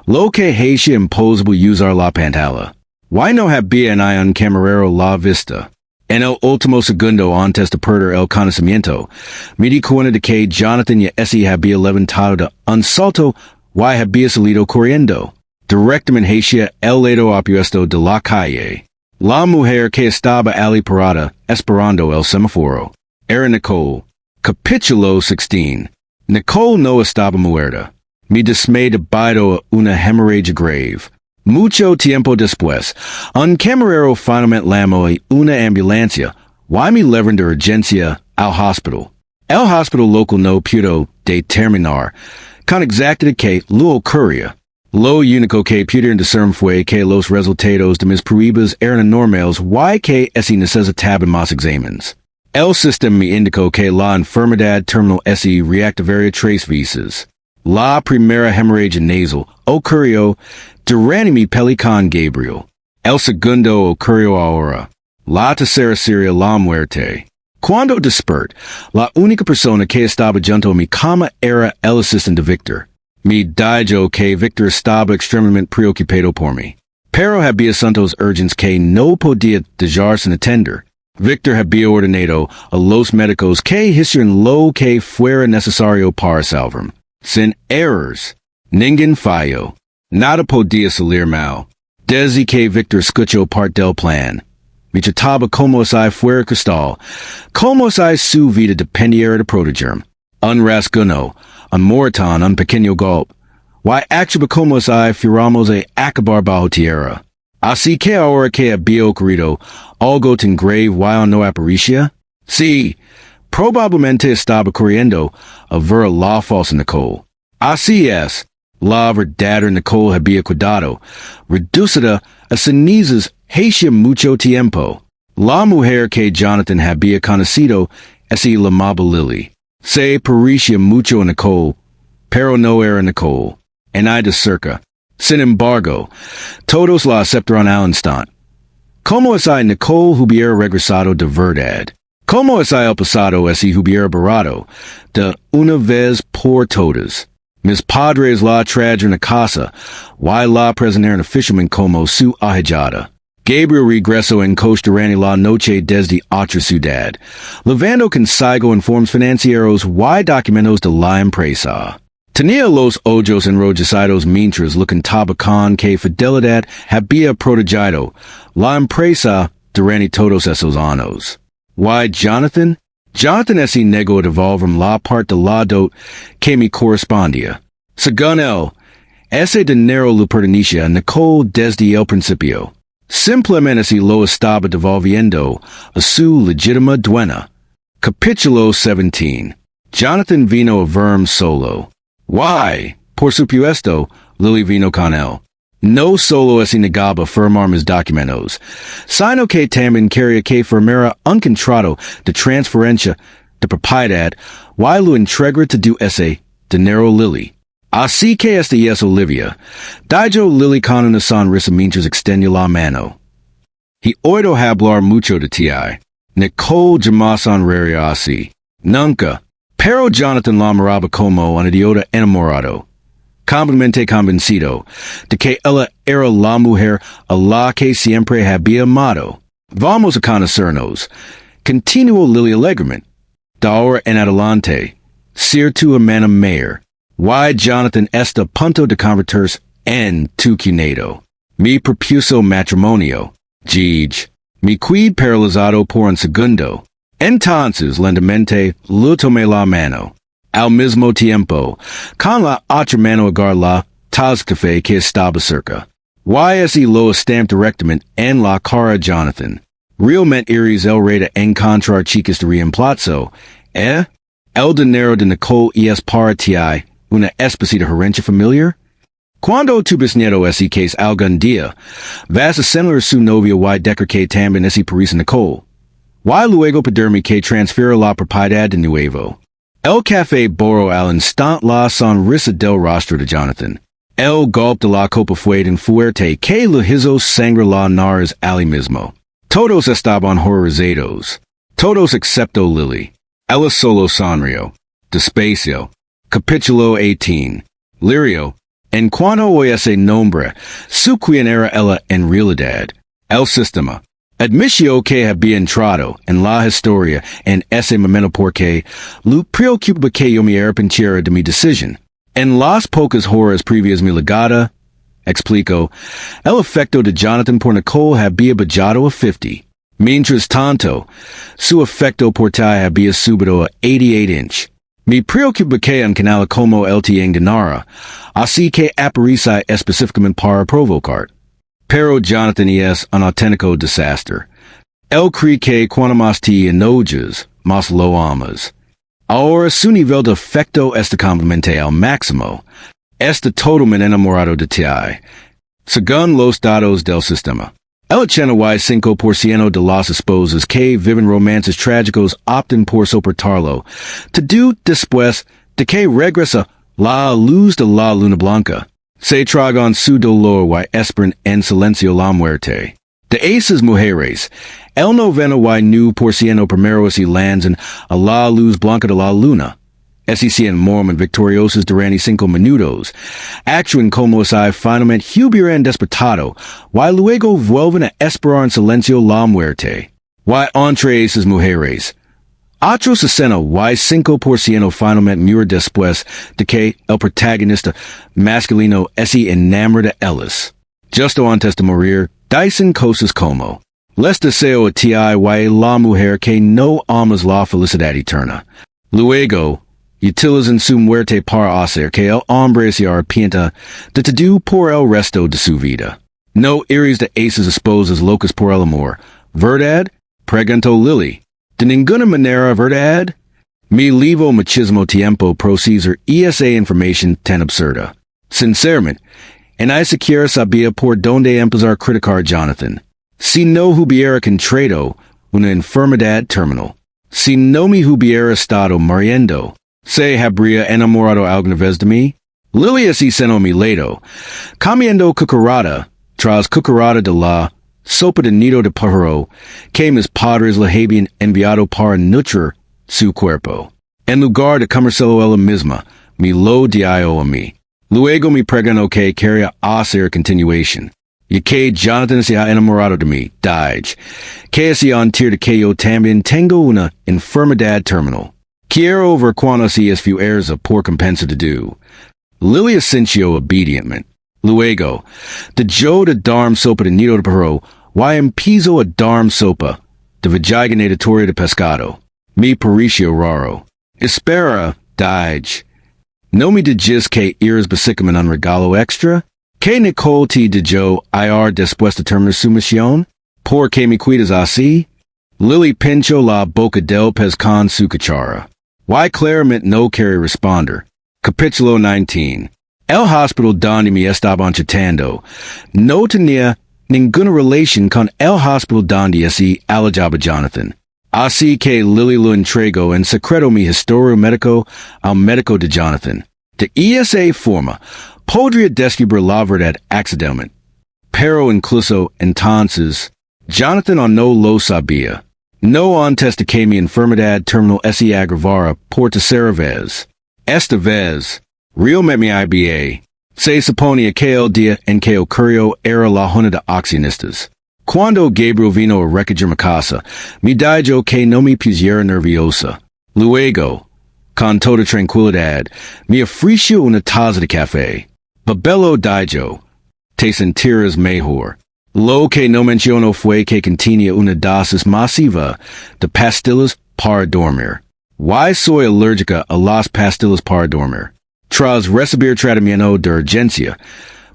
[SPEAKER 1] lo que hacía imposible usar la pantalla. Why no había en un camarero la vista? En el último segundo antes de perder el conocimiento, me di cuenta de que Jonathan y ese había levantado de un salto y había salido corriendo. Directamente hacia el lado opuesto de la calle. La mujer que estaba allí parada, esperando el semáforo, era Nicole. Capítulo 16. Nicole no estaba muerta. Mi dismay debido a una hemorragia grave. Mucho tiempo después, un camarero finalmente llamó a una ambulancia, y me llevaron de urgencia al hospital. El hospital local no pudo determinar con exactitud que lo ocurría. Lo único que pudieron discernir fue que los resultados de mis pruebas eran anormales y que ese necesitaban más exámenes. El sistema me indicó que la enfermedad terminal ese reactivaría tres veces. La primera hemorragia nasal ocurrió durante mi pelea con Gabriel. El segundo ocurrió ahora. La tercera sería la muerte. Cuando desperté, la única persona que estaba junto a mi cama era el asistente de Victor. Me dijo que Victor estaba extremadamente preocupado por mí. Pero había asuntos urgentes que no podía dejar sin atender. Victor había ordenado a los médicos que hicieran lo que fuera necesario para salvarme. Sin errores. Ningún fallo. Nada podía salir mal. Desde que Victor escuchó parte del plan. Me trataba como si fuera cristal, como si su vida dependiera de protegerme. Un rasguño, un moretón, un pequeño golpe. Y actuaba como si fuéramos a acabar bajo tierra. Así que ahora que había ocurrido algo tan grave y no aparecía, sí, probablemente estaba corriendo a ver la falsa Nicole. Así es, la verdadera Nicole había quedado, reducida a cenizas hacía mucho tiempo. La mujer que Jonathan había conocido es la amable Lily. Se parecía mucho a Nicole, pero no era Nicole. En de cerca. Sin embargo, todos la aceptaron al instante. ¿Cómo es Nicole hubiera regresado de verdad? ¿Cómo es el pasado ese hubiera borrado de una vez por todas? Mis padres la trajeron a casa, y la presentaron a fisherman como su ahijada. Gabriel regresó en Costa Rani la noche desde otra ciudad, levando consigo informes financieros y documentos de la empresa. Tenía los ojos enrojecidos mientras le contaba con que fidelidad había protegido la empresa durante todos esos años. Y Jonathan? Jonathan se negó a devolverme la parte de la dot que me correspondía. Según él, ese dinero le pertenecía a Nicole desde el principio. Simplemente se lo estaba devolviendo a su legítima dueña. Capítulo 17. Jonathan vino a verme solo. Why? Por supuesto, Lily vino con él. No solo se negaba a firmar mis documentos, sino que también quería que firmara un contrato de transferencia de propiedad y lo entregara to ese dinero Lily. Así que este es Olivia. Dijo Lily con una sonrisa mientras extendió la mano. He oído hablar mucho de ti. Nicole jamás honraría así. Nunca. Pero Jonathan la miraba como un idiota enamorado. Completamente convencido de que ella era la mujer a la que siempre había amado. Vamos a conocernos. Continuó Lily alegremente. De ahora en adelante, ser tu hermana mayor. Y Jonathan está a punto de convertirse en tu cuñado. Mi propuso matrimonio. Gij. Me quid paralizado por un segundo. Entonces lentamente le tomé la mano. Al mismo tiempo, con la otra mano agarré la taza de café que estaba cerca. Y lo estampé directamente en la cara Jonathan. Realmente iris el rey de encontrar chicas de reemplazo, ¿eh? El dinero de Nicole es para ti una especie de herencia familiar? Cuando tu bisnieto ese case algún día, vas a cenar su novio y decir que también ese parece Nicole. Y luego pedirme que transfiera la propiedad de nuevo. El café borró al instante la sonrisa del rostro de Jonathan. El golpe de la copa fue tan fuerte que le hizo sangre la nariz al mismo. Todos estaban horrorizados. Todos excepto Lily. Ella solo sonrió. Despacio. Capítulo 18. Lirio. En cuanto a ese nombre, su quien era ella en realidad. El sistema. Admitió que había entrado en la historia en ese momento porque lo preocupa que yo me arrepintiera de mi decisión. En las pocas horas previas mi llegada, explico, el efecto de Jonathan por Nicole había bajado a 50. Mientras tanto, su efecto por ti había subido a 88 inch. Me preocupa que un canal como el en ganara, así que aparece específicamente para provocar. Pero Jonathan es un auténtico desastre. Él cree que cuanto más te enojas, más lo amas. Ahora su nivel de afecto está completamente al máximo. Está totalmente enamorado de ti. Según los datos del sistema, el 85% de las esposas que viven romances trágicos optan por soportarlo. Después de que regresa la luz de la luna blanca. Se tragan su dolor y esperan en silencio la muerte. De esas mujeres, el 99% primero se lanzan a la luz blanca de la luna. Se morman victoriosos durante 5 minutos, actúan como si finalmente hubieran despertado, y luego vuelven a esperar en silencio la muerte. Y entre esas mujeres, otro 65% finalmente muere después de que el protagonista masculino se enamora de ellas. Justo antes de morir, dicen cosas como, les deseo a ti y la mujer que no amas la felicidad eterna. Luego, utilizan su muerte para hacer que el hombre se arrepienta de todo por el resto de su vida. No iris de esas esposas locas por el amor, ¿verdad? Preguntó Lily. De ninguna manera, ¿verdad? Me levo muchísimo tiempo procesar esa información tan absurda. Sinceramente, en ni siquiera sabía por dónde empezar a criticar Jonathan. Si no hubiera contraído una enfermedad terminal, si no me hubiera estado muriendo, ¿se habría enamorado alguna vez de mí? Lily se sentó a mi lado, comiendo cucharada tras cucharada de la sopa de nido de pájaro que mis padres le habían enviado para nutrir su cuerpo. En lugar de comérselo ella misma, mi lo dio a mí. Luego me preguntó que quería hacer continuación. Y que Jonathan se ha enamorado de mí, dije. Que es antir que yo también tengo una enfermedad terminal. Quiero ver cuando si es fuerza por compensa de do. Lily asintió obedientemente. Luego, de yo de darm sopa de nido de perro, y empiezo a darm sopa de vagiganatoria de pescado. Mi pareció raro. Espera, dije. No me digas que eres básicamente un regalo extra? Que Nicole te dijo ir después de terminar su misión? ¿Por qué me cuidas así? Lily pinchó la boca del pez con su cuchara. Y claramente no quiere responder. Capítulo 19. El hospital donde me estaba chatando no tenía ninguna relación con el hospital donde se alojaba Jonathan. Así que Lily lo entregó en secreto mi historial médico al médico de Jonathan. De esa forma, podría descubrir la verdad accidentalmente. Pero incluso entonces, Jonathan no lo sabía. No antes de que mi enfermedad terminal se agravara por tercera vez. Esta vez, realmente mi IBA, se suponía que el día en que ocurrió era la junta de accionistas. Cuando Gabriel vino a recoger mi casa, me dijo que no me pusiera nerviosa. Luego, con toda tranquilidad, me ofreció una taza de café. Babello dijo, te sentirás mejor. Lo que no mencionó fue que contenía una dosis masiva de pastillas para dormir. Y soy alérgica a las pastillas para dormir. Tras recibir tratamiento de urgencia,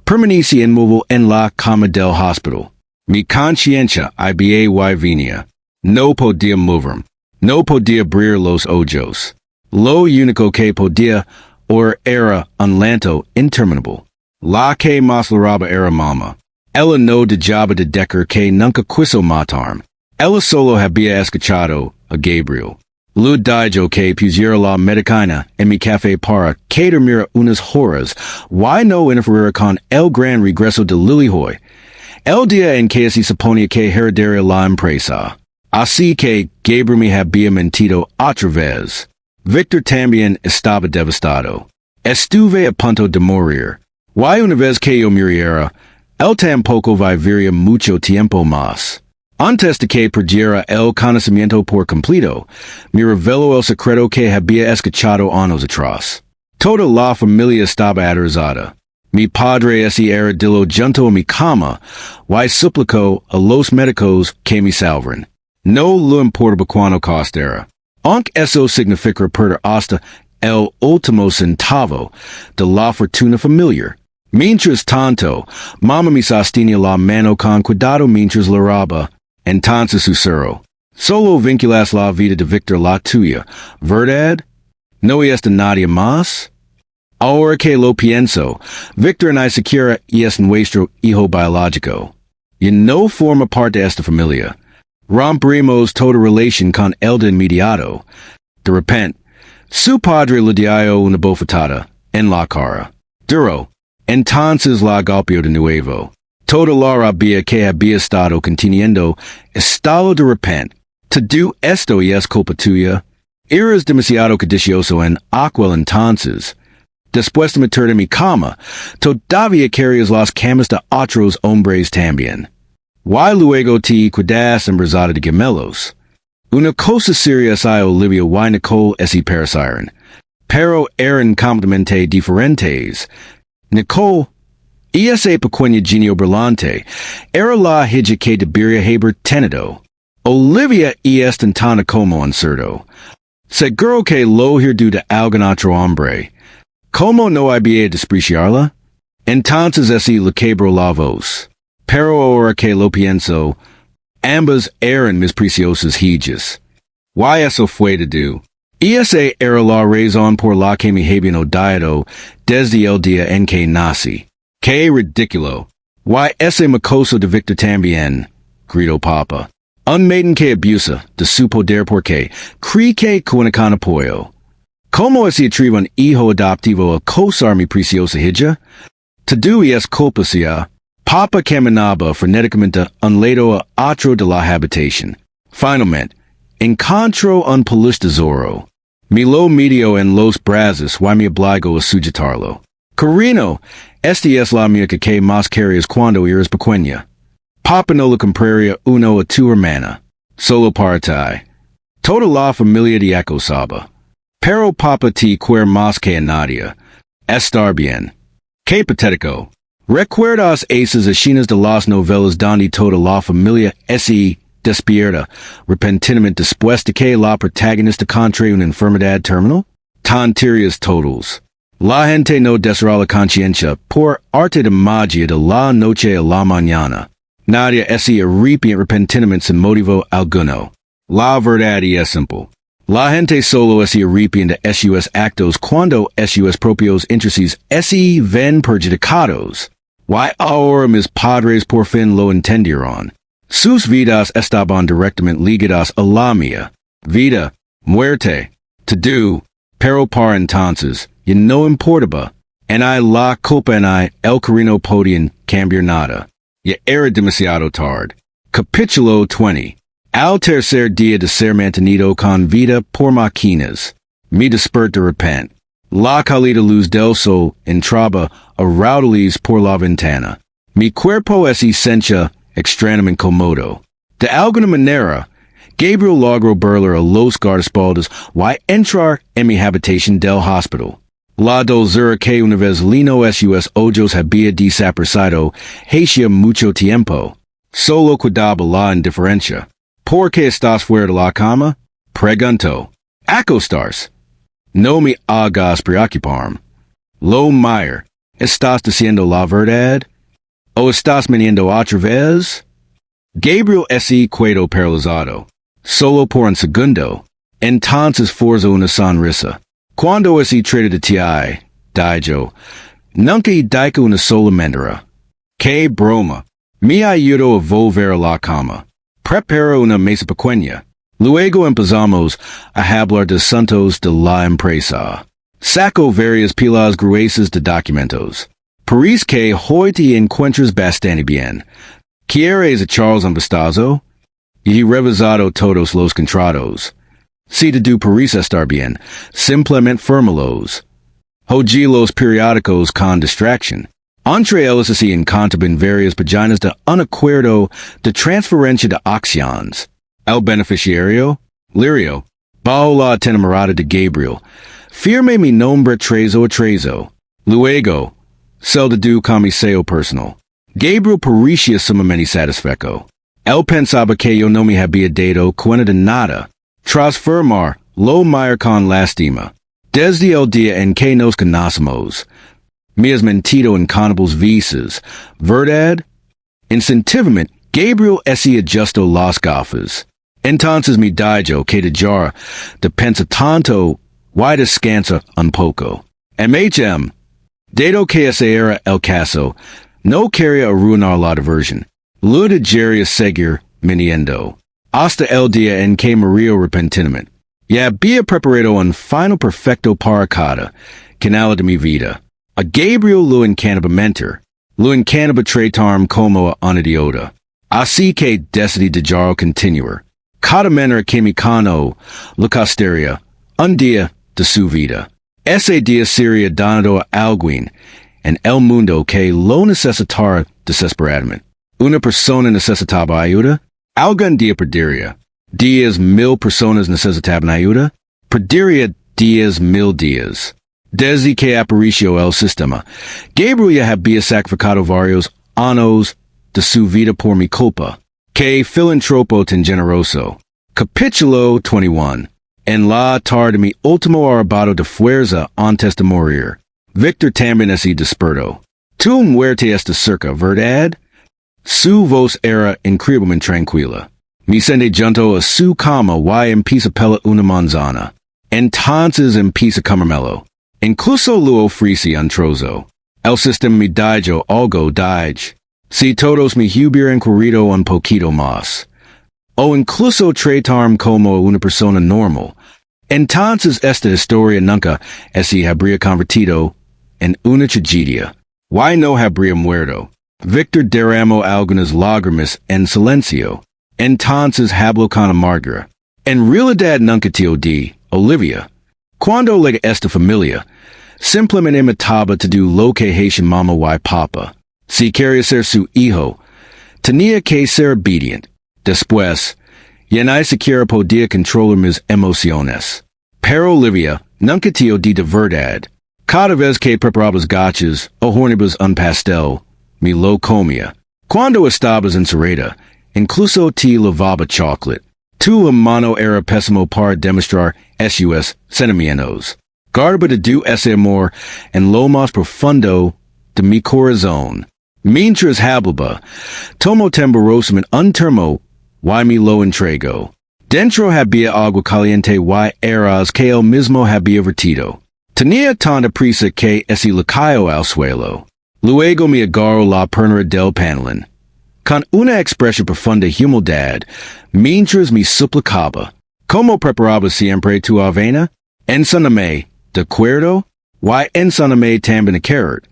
[SPEAKER 1] permanecí inmóvil en la cama del hospital. Mi conciencia iba y venía. No podía moverme. No podía abrir los ojos. Lo único que podía oír era un llanto interminable. La que más lloraba era mamá. Ella no dejaba de decir que nunca quiso matarme. Ella solo había escuchado a Gabriel. Lo dijo que pusiera la medicina en mi café para que dormira unas horas y no interferir con el gran regreso de Lily Hoy. El día en que se suponía que heredaría la empresa. Así que Gabriel me había mentido otra vez. Victor también estaba devastado. Estuve a punto de morir. Y una vez que yo muriera, él tampoco viviría mucho tiempo más. Antes de que perdiera el conocimiento por completo, me reveló el secreto que había escuchado años atrás. Toda la familia estaba aterrorizada. Mi padre se era junto a mi cama y suplicó a los médicos que me salvaran. No lo importaba cuánto costara. Aunque eso significa perder hasta el último centavo de la fortuna familiar. Mientras tanto, mamá me sostenía la mano con cuidado mientras lloraba. Entonces susurró. Solo vinculas la vida de Victor la tuya, ¿verdad? ¿No es de nadie más? Ahora que lo pienso, Victor ni siquiera es nuestro hijo biológico. Y no forma parte de esta familia. Rompimos toda relación con él de inmediato. De repente, su padre le dio una bofetada en la cara. Duro. Entonces la golpeó de nuevo. Toda la rabia que había estado conteniendo estalló de repente. Todo esto es culpa tuya. Eres demasiado codicioso en aquel entonces. Después de meter en mi cama, todavía querías las camas de otros hombres también. Y luego te cuidas embarazada de gemelos. Una cosa seria es Olivia y Nicole se parecieron. Pero eran completamente diferentes. Nicole, ese pequeño genio brillante, era la hija que debería haber tenido. Olivia es tan tana como un cerdo. Seguro que lo heredó de algún otro hombre. ¿Cómo no había despreciarla? Entonces ese le quebró la voz. Pero ahora que lo pienso, ambas eran mis preciosas hijas. Y eso fue de do. Esa era la razón por la que me habían odiado desde el día en que nací. ¡Qué ridículo! Y ese mocoso de Victor también, gritó papá. Un maiden que abusa de su poder porque cree que con apoyo. ¿Cómo se atreve un hijo adoptivo a acosar mi preciosa hija? Todo es culpa suya. Papa caminaba frenéticamente un lado a otro de la habitación. Finalmente, encontró un peluche tesoro. Mi lo medio en los brazos, y me obligo a sujetarlo. Carino, este es la música que más querías cuando eras pequeña. Papa no le compraría uno a tu hermana. Solo para ti. Toda la familia de acosaba. Pero papa te quiere más que a nadie. Estar bien. Que patético. ¿Recuerdas esas escenas de las novelas donde toda la familia se despierta repentinamente después de que la protagonista contrae una enfermedad terminal? Tonterías totals. La gente no desarrolla la conciencia por arte de magia de la noche a la mañana. Nadie se arrepiente repentinamente sin motivo alguno. La verdad es simple. La gente solo se arrepiente de sus actos cuando sus propios intereses se ven perjudicados. Y ahora mis padres por fin lo entendieron. Sus vidas estaban directamente ligadas a la mía. Vida, muerte, todo, pero para entonces, ya no importaba. En la culpa en el carino podían cambiar nada. Ya era demasiado tarde. Capítulo 20. Al tercer día de ser mantenido con vida por máquinas, me desperté de repente. La cálida luz del sol entraba a raudales por la ventana. Mi cuerpo se sentía extrañamente cómodo. De alguna manera, Gabriel logró burlar a los guardaespaldas y entrar en mi habitación del hospital. La dulzura que una vez lino sus ojos había desaparecido hacía mucho tiempo. Solo cuidaba la indiferencia. ¿Por qué estás fuera de la cama? Preguntó. Acostarse. No me hagas preocuparme. Lo Meyer, ¿estás diciendo la verdad? ¿O estás mintiendo otra vez? Gabriel se quedó paralizado. Solo por un segundo. Entonces forzó una sonrisa. Cuando se trata de ti, dijo, nunca digo una sola mentira. ¡Qué broma! Me ayudó a volver a la cama. Preparo una mesa pequeña. Luego empezamos a hablar de asuntos de la empresa. Saco varias pilas gruesas de documentos. Parece que hoy te encuentras bastante bien. ¿Quieres echarlos un vistazo? Y he revisado todos los contratos. Si te parece estar bien, simplemente fírmalos. Hoy los periódicos con distracción. Entre ellos se encontraban varias páginas de un acuerdo de transferencia de acciones. El beneficiario, Lirio, bajo la tenemorada de Gabriel, firme mi nombre trezo a trezo. Luego, celda du comiseo personal. Gabriel parecía sumamente satisfecho. Él pensaba que yo no me había dado cuenta de nada. Tras firmar, lo Meyer con lástima. Desde el día en que nos conocemos, me has mentido en contables veces, ¿verdad? Instintivamente, Gabriel se ajustó las gafas. Entonces me dijo que de jar de pensa tanto y descansa un poco. MHM, dado que ese era el caso, no quería arruinar la diversión. Lo dejaría seguir mintiendo. Hasta el día en que murió repentinamente. Ya había preparado un final perfecto para cada canal de mi vida. A Gabriel lo encantaba mentir. Lo encantaba tratarme como a un idiota. Así que decidí dejarlo continuar. Cada manera que me cono la costería, un día de su vida. Ese día sería donado a alguien en el mundo que lo necesitara desesperadamente. Una persona necesitaba ayuda. Algún día perdería. 10,000 personas necesitaban ayuda. Perdería 10,000 días. Desde que apareció el sistema, Gabriel ya había sacrificado varios años de su vida por mi culpa. Que filantropo tan generoso. Capítulo 21. En la tarde mi último arrebato de fuerza antes de morir. Victor también se despertó. Tu muerte está cerca, ¿verdad? Su voz era increíblemente tranquila. Me senté junto a su cama y empieza a pelar una manzana. Entonces empieza a comérmelo. Incluso lo ofrecí un trozo. El sistema me dijo algo dije. Si todos me hubieran querido un poquito más. O incluso tratarme como una persona normal. Entonces esta historia nunca se habría convertido en una tragedia. Y no habría muerto. Victor derramó algunas lágrimas en silencio. Entonces habló con Margaret. En realidad nunca te odié, Olivia. Cuando lega esta familia, simplemente imitaba to do lo que Haitian mama y papa. Si quería ser su hijo, tenía que ser obedient. Después, ya ni siquiera podía controlar mis emociones. Pero Olivia, nunca te odi de verdad. Cada vez que preparabas gachas o hornibas un pastel, me lo comía. Cuando estabas en Sereta, incluso te lavaba chocolate. Tu hermano era pésimo para demostrar sus sentimientos. Guarda de do ese amor en lo más profundo de mi corazón. Mientras hablaba, tomo temblorosamente un termo y me lo entrego. Dentro había agua caliente y eras que él mismo había vertido. Tenía tanta prisa que ese le cayó al suelo. Luego me agarró la perna del pantalón. Con una expresión profunda de humildad, mientras me suplicaba, ¿cómo preparaba siempre tu avena? Enséñame, ¿de acuerdo? Y enséñame también a querer.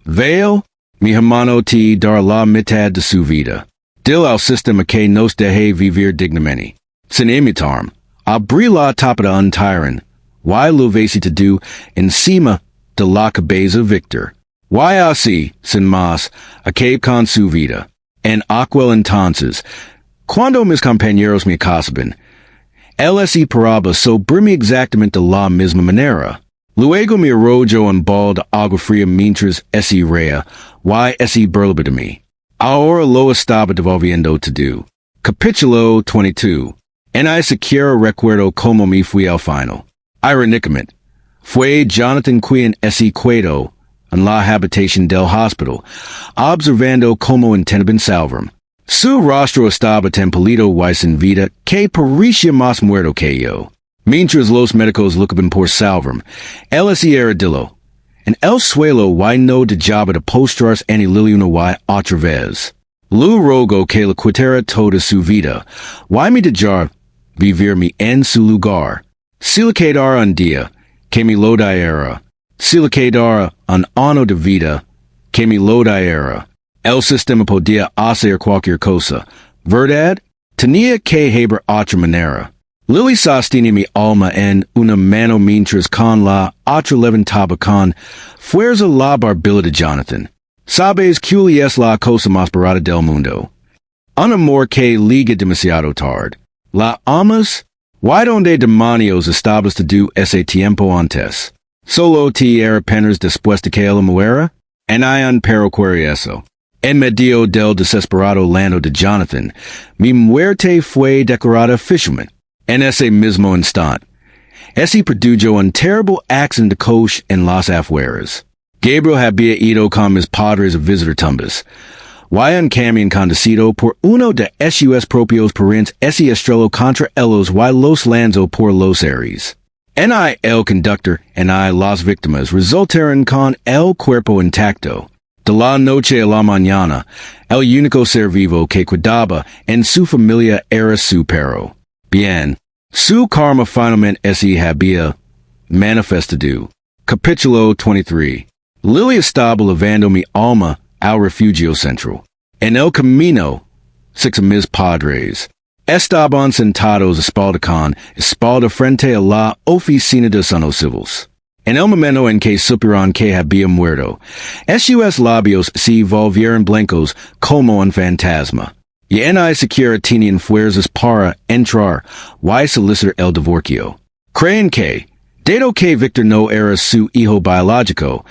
[SPEAKER 1] Veo, mi hermano te dar la mitad de su vida. Dil al sistema que nos deje vivir dignamente. Sin imitarme, abrí la tapa de un tyrant. Y lo vesi to do encima de la cabeza Victor. Y así, sin más, acabé con su vida. En aquel entonces, cuando mis compañeros me acasaban, él se paraba sobre mí exactamente de la misma manera. Luego me arrojó un bol de agua fría mientras ese reía, y ese burlaba de mí. Ahora lo estaba devolviendo to do. Capítulo 22. En ni siquiera recuerdo cómo me fui al final. Irónicamente, fue Jonathan quien ese quedó en la habitación del hospital, observando cómo intentaban salvarme. Su rostro estaba tan pálido y sin vida que parecía más muerto que yo. Mientras los médicos luchaban por salvarme, él se arrodilló en el suelo y no dejaba de postrarse en el una y otra vez. Lu rogó que le quitara toda su vida, y me dejara vivirme en su lugar. Si le quedara un día, que me lo diera. Si le quedara un año de vida, que me lo diera. El sistema podía hacer cualquier cosa, ¿verdad? Tenía que haber otra manera. Lily sostiene mi alma en una mano mientras con la otra levantaba con fuerza la barbilla de Jonathan. ¿Sabes cuál es la cosa más barata del mundo? Un amor que liga demasiado tarde. ¿La amas? ¿Why donde demonios estabas to do ese tiempo antes? ¿Solo te arrepientes después de que él muera? En un pero eso. En medio del desesperado lando de Jonathan, mi muerte fue declarada oficialmente. En ese mismo instante, ese produjo un terrible accidente de coche en las afueras. Gabriel había ido con mis padres a visitar tumbas. Y un camión conducido por uno de sus propios parientes ese estrelló contra ellos y los lanzó por los aires. En el conductor y las víctimas resultaron con el cuerpo intacto. De la noche a la mañana, el único ser vivo que cuidaba en su familia era su perro. Bien, su karma finalmente se había manifestado. Capítulo 23. Lily estaba llevando mi alma al refugio central. En el camino, 6 mis padres estaban sentados espalda con espalda frente a la oficina de Sanos Civiles. En el momento en que supieron que había muerto, sus labios se volvieron blancos como un fantasma. Y ni siquiera tenían fuerzas para entrar y solicitar el divorcio. Creen que, dado que Victor no era su hijo biológico,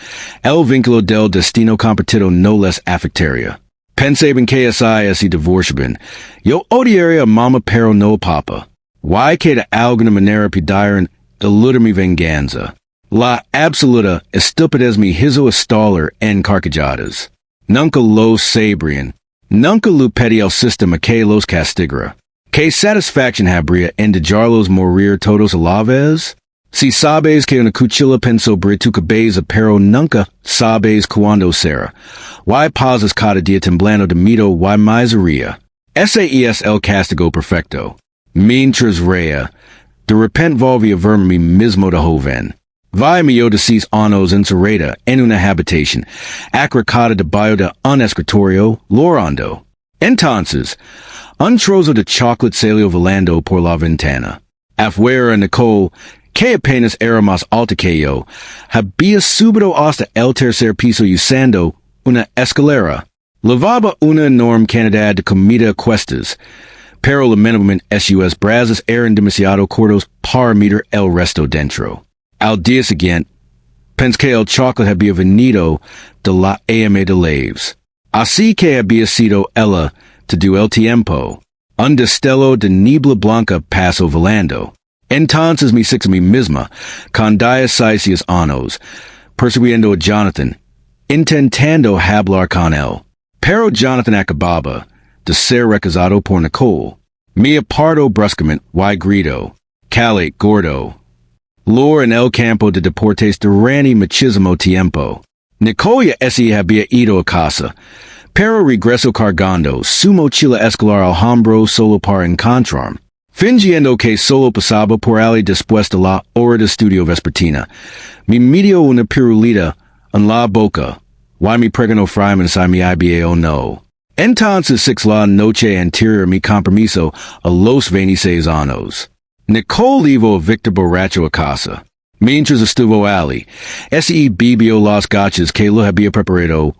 [SPEAKER 1] el vínculo del destino compartido no les afectaría. Pensaban que si divorciaban, yo odiaría a mamá pero no a papa. Y que de alguna manera pidieran eludir mi venganza. La absoluta estupidez me hizo estallar en carcajadas. Nunca los sabrían. Nunca lo pedí al sistema que los castigara. ¿Qué satisfacción habría en dejarlos morir todos a la vez? Si sabes que una cuchilla pensó sobre tu cabeza pero nunca sabes cuándo será. Y pasas cada día temblando de miedo y miseria. Ese es el castigo perfecto. Mientras reía, de repente volví a verme mí mismo de joven. Vi mi yo de 6 años en Sereta en una habitación, acricada debajo de un escritorio, llorando. Entonces, un trozo de chocolate salió volando por la ventana. Afuera Nicole, que apenas era más alta que yo, había subido hasta el tercer piso usando una escalera. Lavaba una enorme cantidad de comida a cuestas, pero lamentablemente sus brazos eran demasiado cortos para meter el resto dentro. Al día siguiente, pensé que el chocolate había venido de la AM de Leves. Así que había sido ella todo el tiempo. Un destello de niebla blanca pasó volando. Entonces me fixé a mí misma, con 16 años, persiguiendo a Jonathan, intentando hablar con él. Pero Jonathan acababa de ser recasado por Nicole. Me apartó bruscamente y gritó, "Cale, gordo." Lor en el campo de deportes durante muchísimo tiempo. Nicole había ido a casa, pero regresó cargando su mochila escolar al hombro solo para encontrarme. Fingiendo que solo pasaba por allí después de la hora de estudio vespertina, me metió una pirulita en la boca, y me preguntó fríamente si me iba o no. Entonces six la noche anterior mi compromiso a los 26 años. Nicole llevó a Victor borracho a casa. Mientras estuvo allí, bebió las gachas que lo había preparado,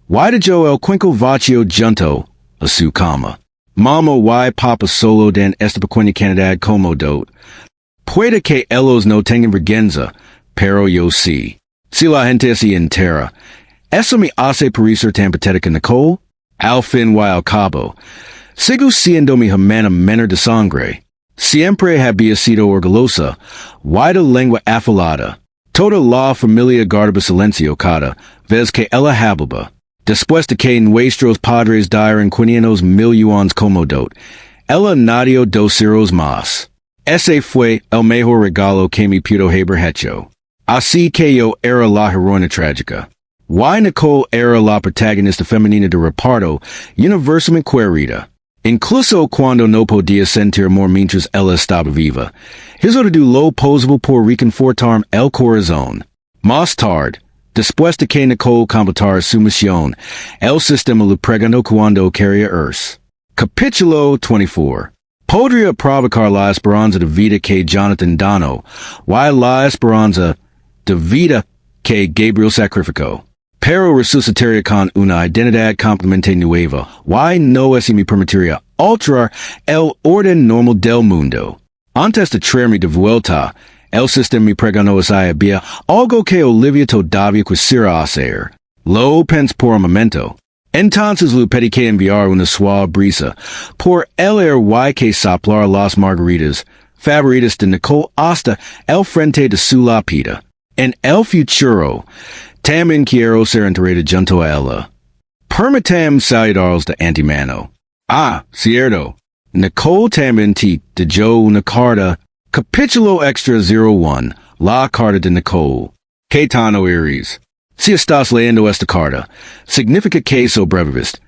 [SPEAKER 1] y dejó el cuenco vacío junto a su cama. Mama y papa solo den esta pequeña cantidad como dot. Puede que ellos no tengan vergüenza, pero yo sí. Si la gente así entera, eso me hace parecer tan patética, Nicole. Al fin y al cabo, sigo siendo mi hermana menor de sangre. Siempre había sido orgullosa, y de lengua afilada. Toda la familia guardaba silencio cada vez que ella hablaba. Después de que nuestros padres dieron 500,000 yuanes como dot, ella nació 2 ceros más. Ese fue el mejor regalo que me pudo haber hecho. Así que yo era la heroína trágica. Y Nicole era la protagonista femenina de reparto universalmente querida. Incluso cuando no podía sentir amor mientras ella estaba viva, hizo de lo posible por reconfortarme el corazón. Más tarde, después de que Nicole completara su misión, el sistema le preguntó cuando quería irse. Capítulo 24. Podría provocar la esperanza de vida que Jonathan donó, y la esperanza de vida que Gabriel sacrificó. Pero resucitaría con una identidad completamente nueva, y no así me permitiría alterar el orden normal del mundo. Antes de traerme de vuelta, el sistema me preguntó si había algo que Olivia todavía quisiera hacer. Lo pensé por un momento. Entonces le pedí que enviara una suave brisa por el air y que soplara las margaritas favoritas de Nicole hasta el frente de su lápida. En el futuro, también quiero ser enterrada junto a ella. Permítame saludaros de antemano. Ah, cierto. Nicole también te dejó una carta. Capítulo Extra 01. La carta de Nicole. ¿Qué tan oiréis? Si estás leyendo esta carta, significa que sobreviviste.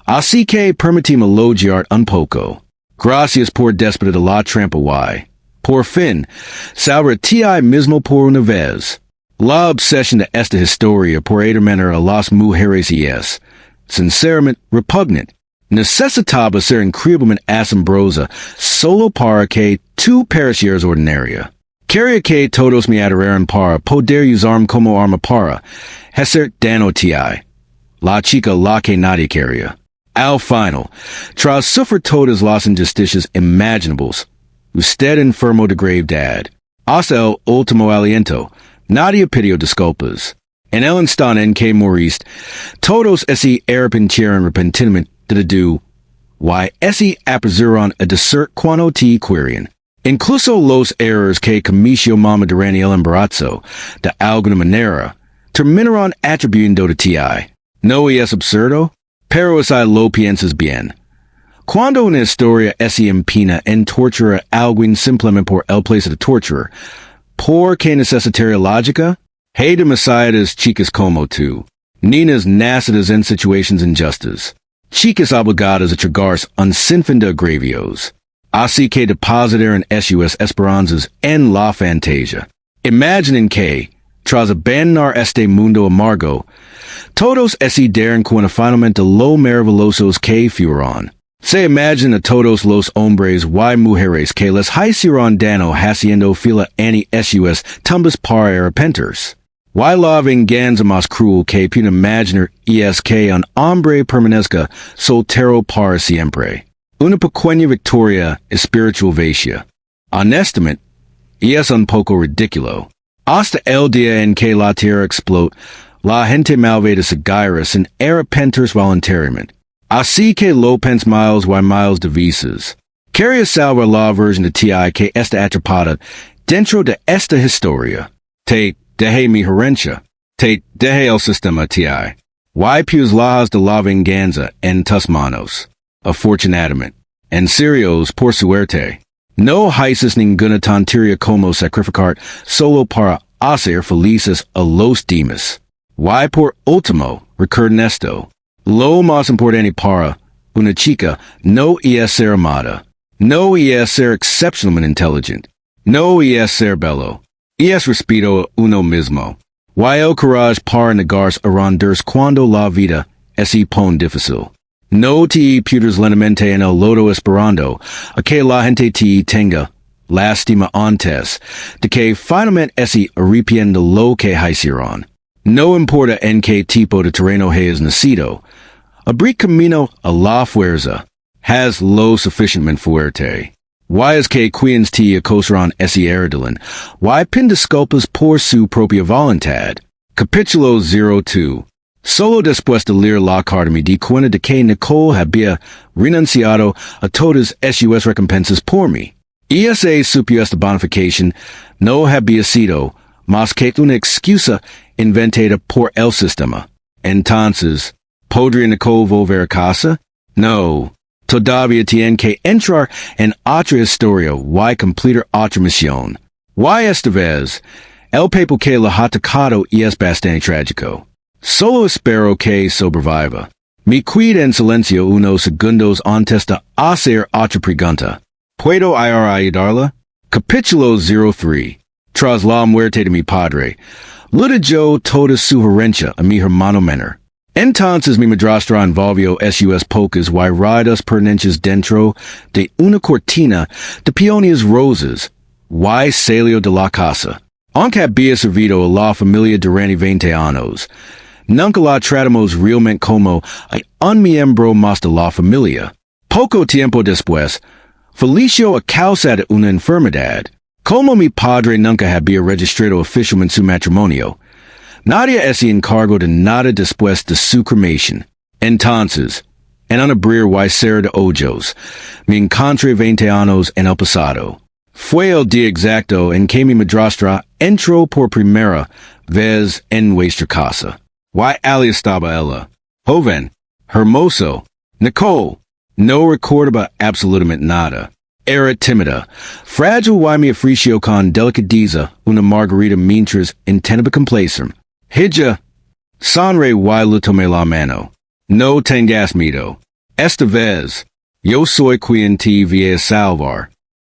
[SPEAKER 1] Así que permíteme elogiar un poco. Gracias por despedir de la trampa y, por fin, salvar ti mismo por una vez. La obsesión de esta historia por atormentar a las mujeres es, sinceramente, repugnante. Necesitaba ser increíblemente asombrosa solo para que tú parecieras ordinaria. Quería que todos me adoraran para poder usarme como arma para hacer daño a ti. La chica la que nadie quería. Al final, tras sufrir todas las injusticias imaginables, usted enfermo de gravedad. Hasta el último aliento, nadie pidió disculpas. En el instante en que moriste, todos se arrepintieron repentinamente de do, y se apresuraron a decir cuando te querían. Incluso los errores que cometió mama durante el embarazo, de alguna manera, terminaron atribuyendo de ti. ¿No es absurdo? Pero si lo piensas bien. Cuando una historia se empina en torturar a alguien simplemente por el placer de torturar, ¿por qué necesitaría lógica? Hay demasiadas chicas como tú, niñas nacidas en situaciones injustas, chicas obligadas a tragarse un sinfín de agravios. Así que depositaron sus esperanzas en la fantasia. Imaginen que, tras abandonar este mundo amargo, todos se dieron cuenta finalmente lo maravillosos que fueron. Se imagine a todos los hombres y mujeres que les hicieron daño haciendo fila ani sus tumbas para arrepenters. Y la venganza más cruel que puede imaginar es que un hombre permanezca soltero para siempre. Una pequeña victoria espiritual vacía. Honestamente, es un poco ridículo. Hasta el día en que la tierra explote, la gente malvada seguirá sin arrepenters voluntariamente. Así que lo pens miles y miles de veces. Quería salvar la version de ti que está atrapada dentro de esta historia. Te dejé mi herencia. Te dejé el sistema ti. Y pues las de la venganza en tus manos. Afortunadamente. En serios por suerte. No haces ninguna tontería como sacrificar solo para hacer felices a los demás. Y por último, recuerden esto. Lo más importante para una chica no es ser amada. No es ser excepcionalmente inteligente. No es ser bello. Es respeto a uno mismo. Y el courage para negarse a rendirse cuando la vida es pone difícil. No te puedes lentamente en el lodo esperando a que la gente te tenga lástima antes de que finalmente se arrepienta lo que hicieron. No importa en qué tipo de terreno hayas nacido, abrir camino a la fuerza has lo suficientemente fuerte. Y es que quienes te acosarán ese ardelen, y pin disculpas por su propia voluntad. Capítulo 02. Solo después de leer la carta me di cuenta de que Nicole había renunciado a todas sus recompensas por mí. Y esa supuesta bonificación no había sido más que una excusa inventada por el sistema. Entonces, ¿podría Nicole volver a casa? No. Todavía tiene que entrar en otra historia y completar otra misión. Y esta vez, el papel que la ha tocado es bastante trágico. Solo espero que sobreviva. Me quedé en silencio unos segundos antes de hacer otra pregunta. ¿Puedo ir a ayudarla? Capítulo 03. Tras la muerte de mi padre, le dio toda su herencia a mi hermano menor. Entonces mi madrastra envolvió sus pocas y raras pertenencias dentro de una cortina de peonias rosas y salió de la casa. Aunque había servido a la familia durante 20 años, nunca la tratamos realmente como un miembro más de la familia. Poco tiempo después, falleció a causa de una enfermedad. Como mi padre nunca había registrado oficialmente su matrimonio, nadie se encargó de nada después de su cremación. Entonces, en un abrir y cerrar de ojos, me encontré 20 años en el pasado. Fue el día exacto en que mi madrastra entró por primera vez en nuestra casa. Y allí estaba ella, joven, hermoso, Nicole. No recordaba absolutamente nada. Era tímida, frágil y me ofreció con delicadeza una margarita mientras intentaba complacerme. Hija, sonreí y le tomé la mano. No tengas miedo. Esta vez, yo soy quien te voy a salvar.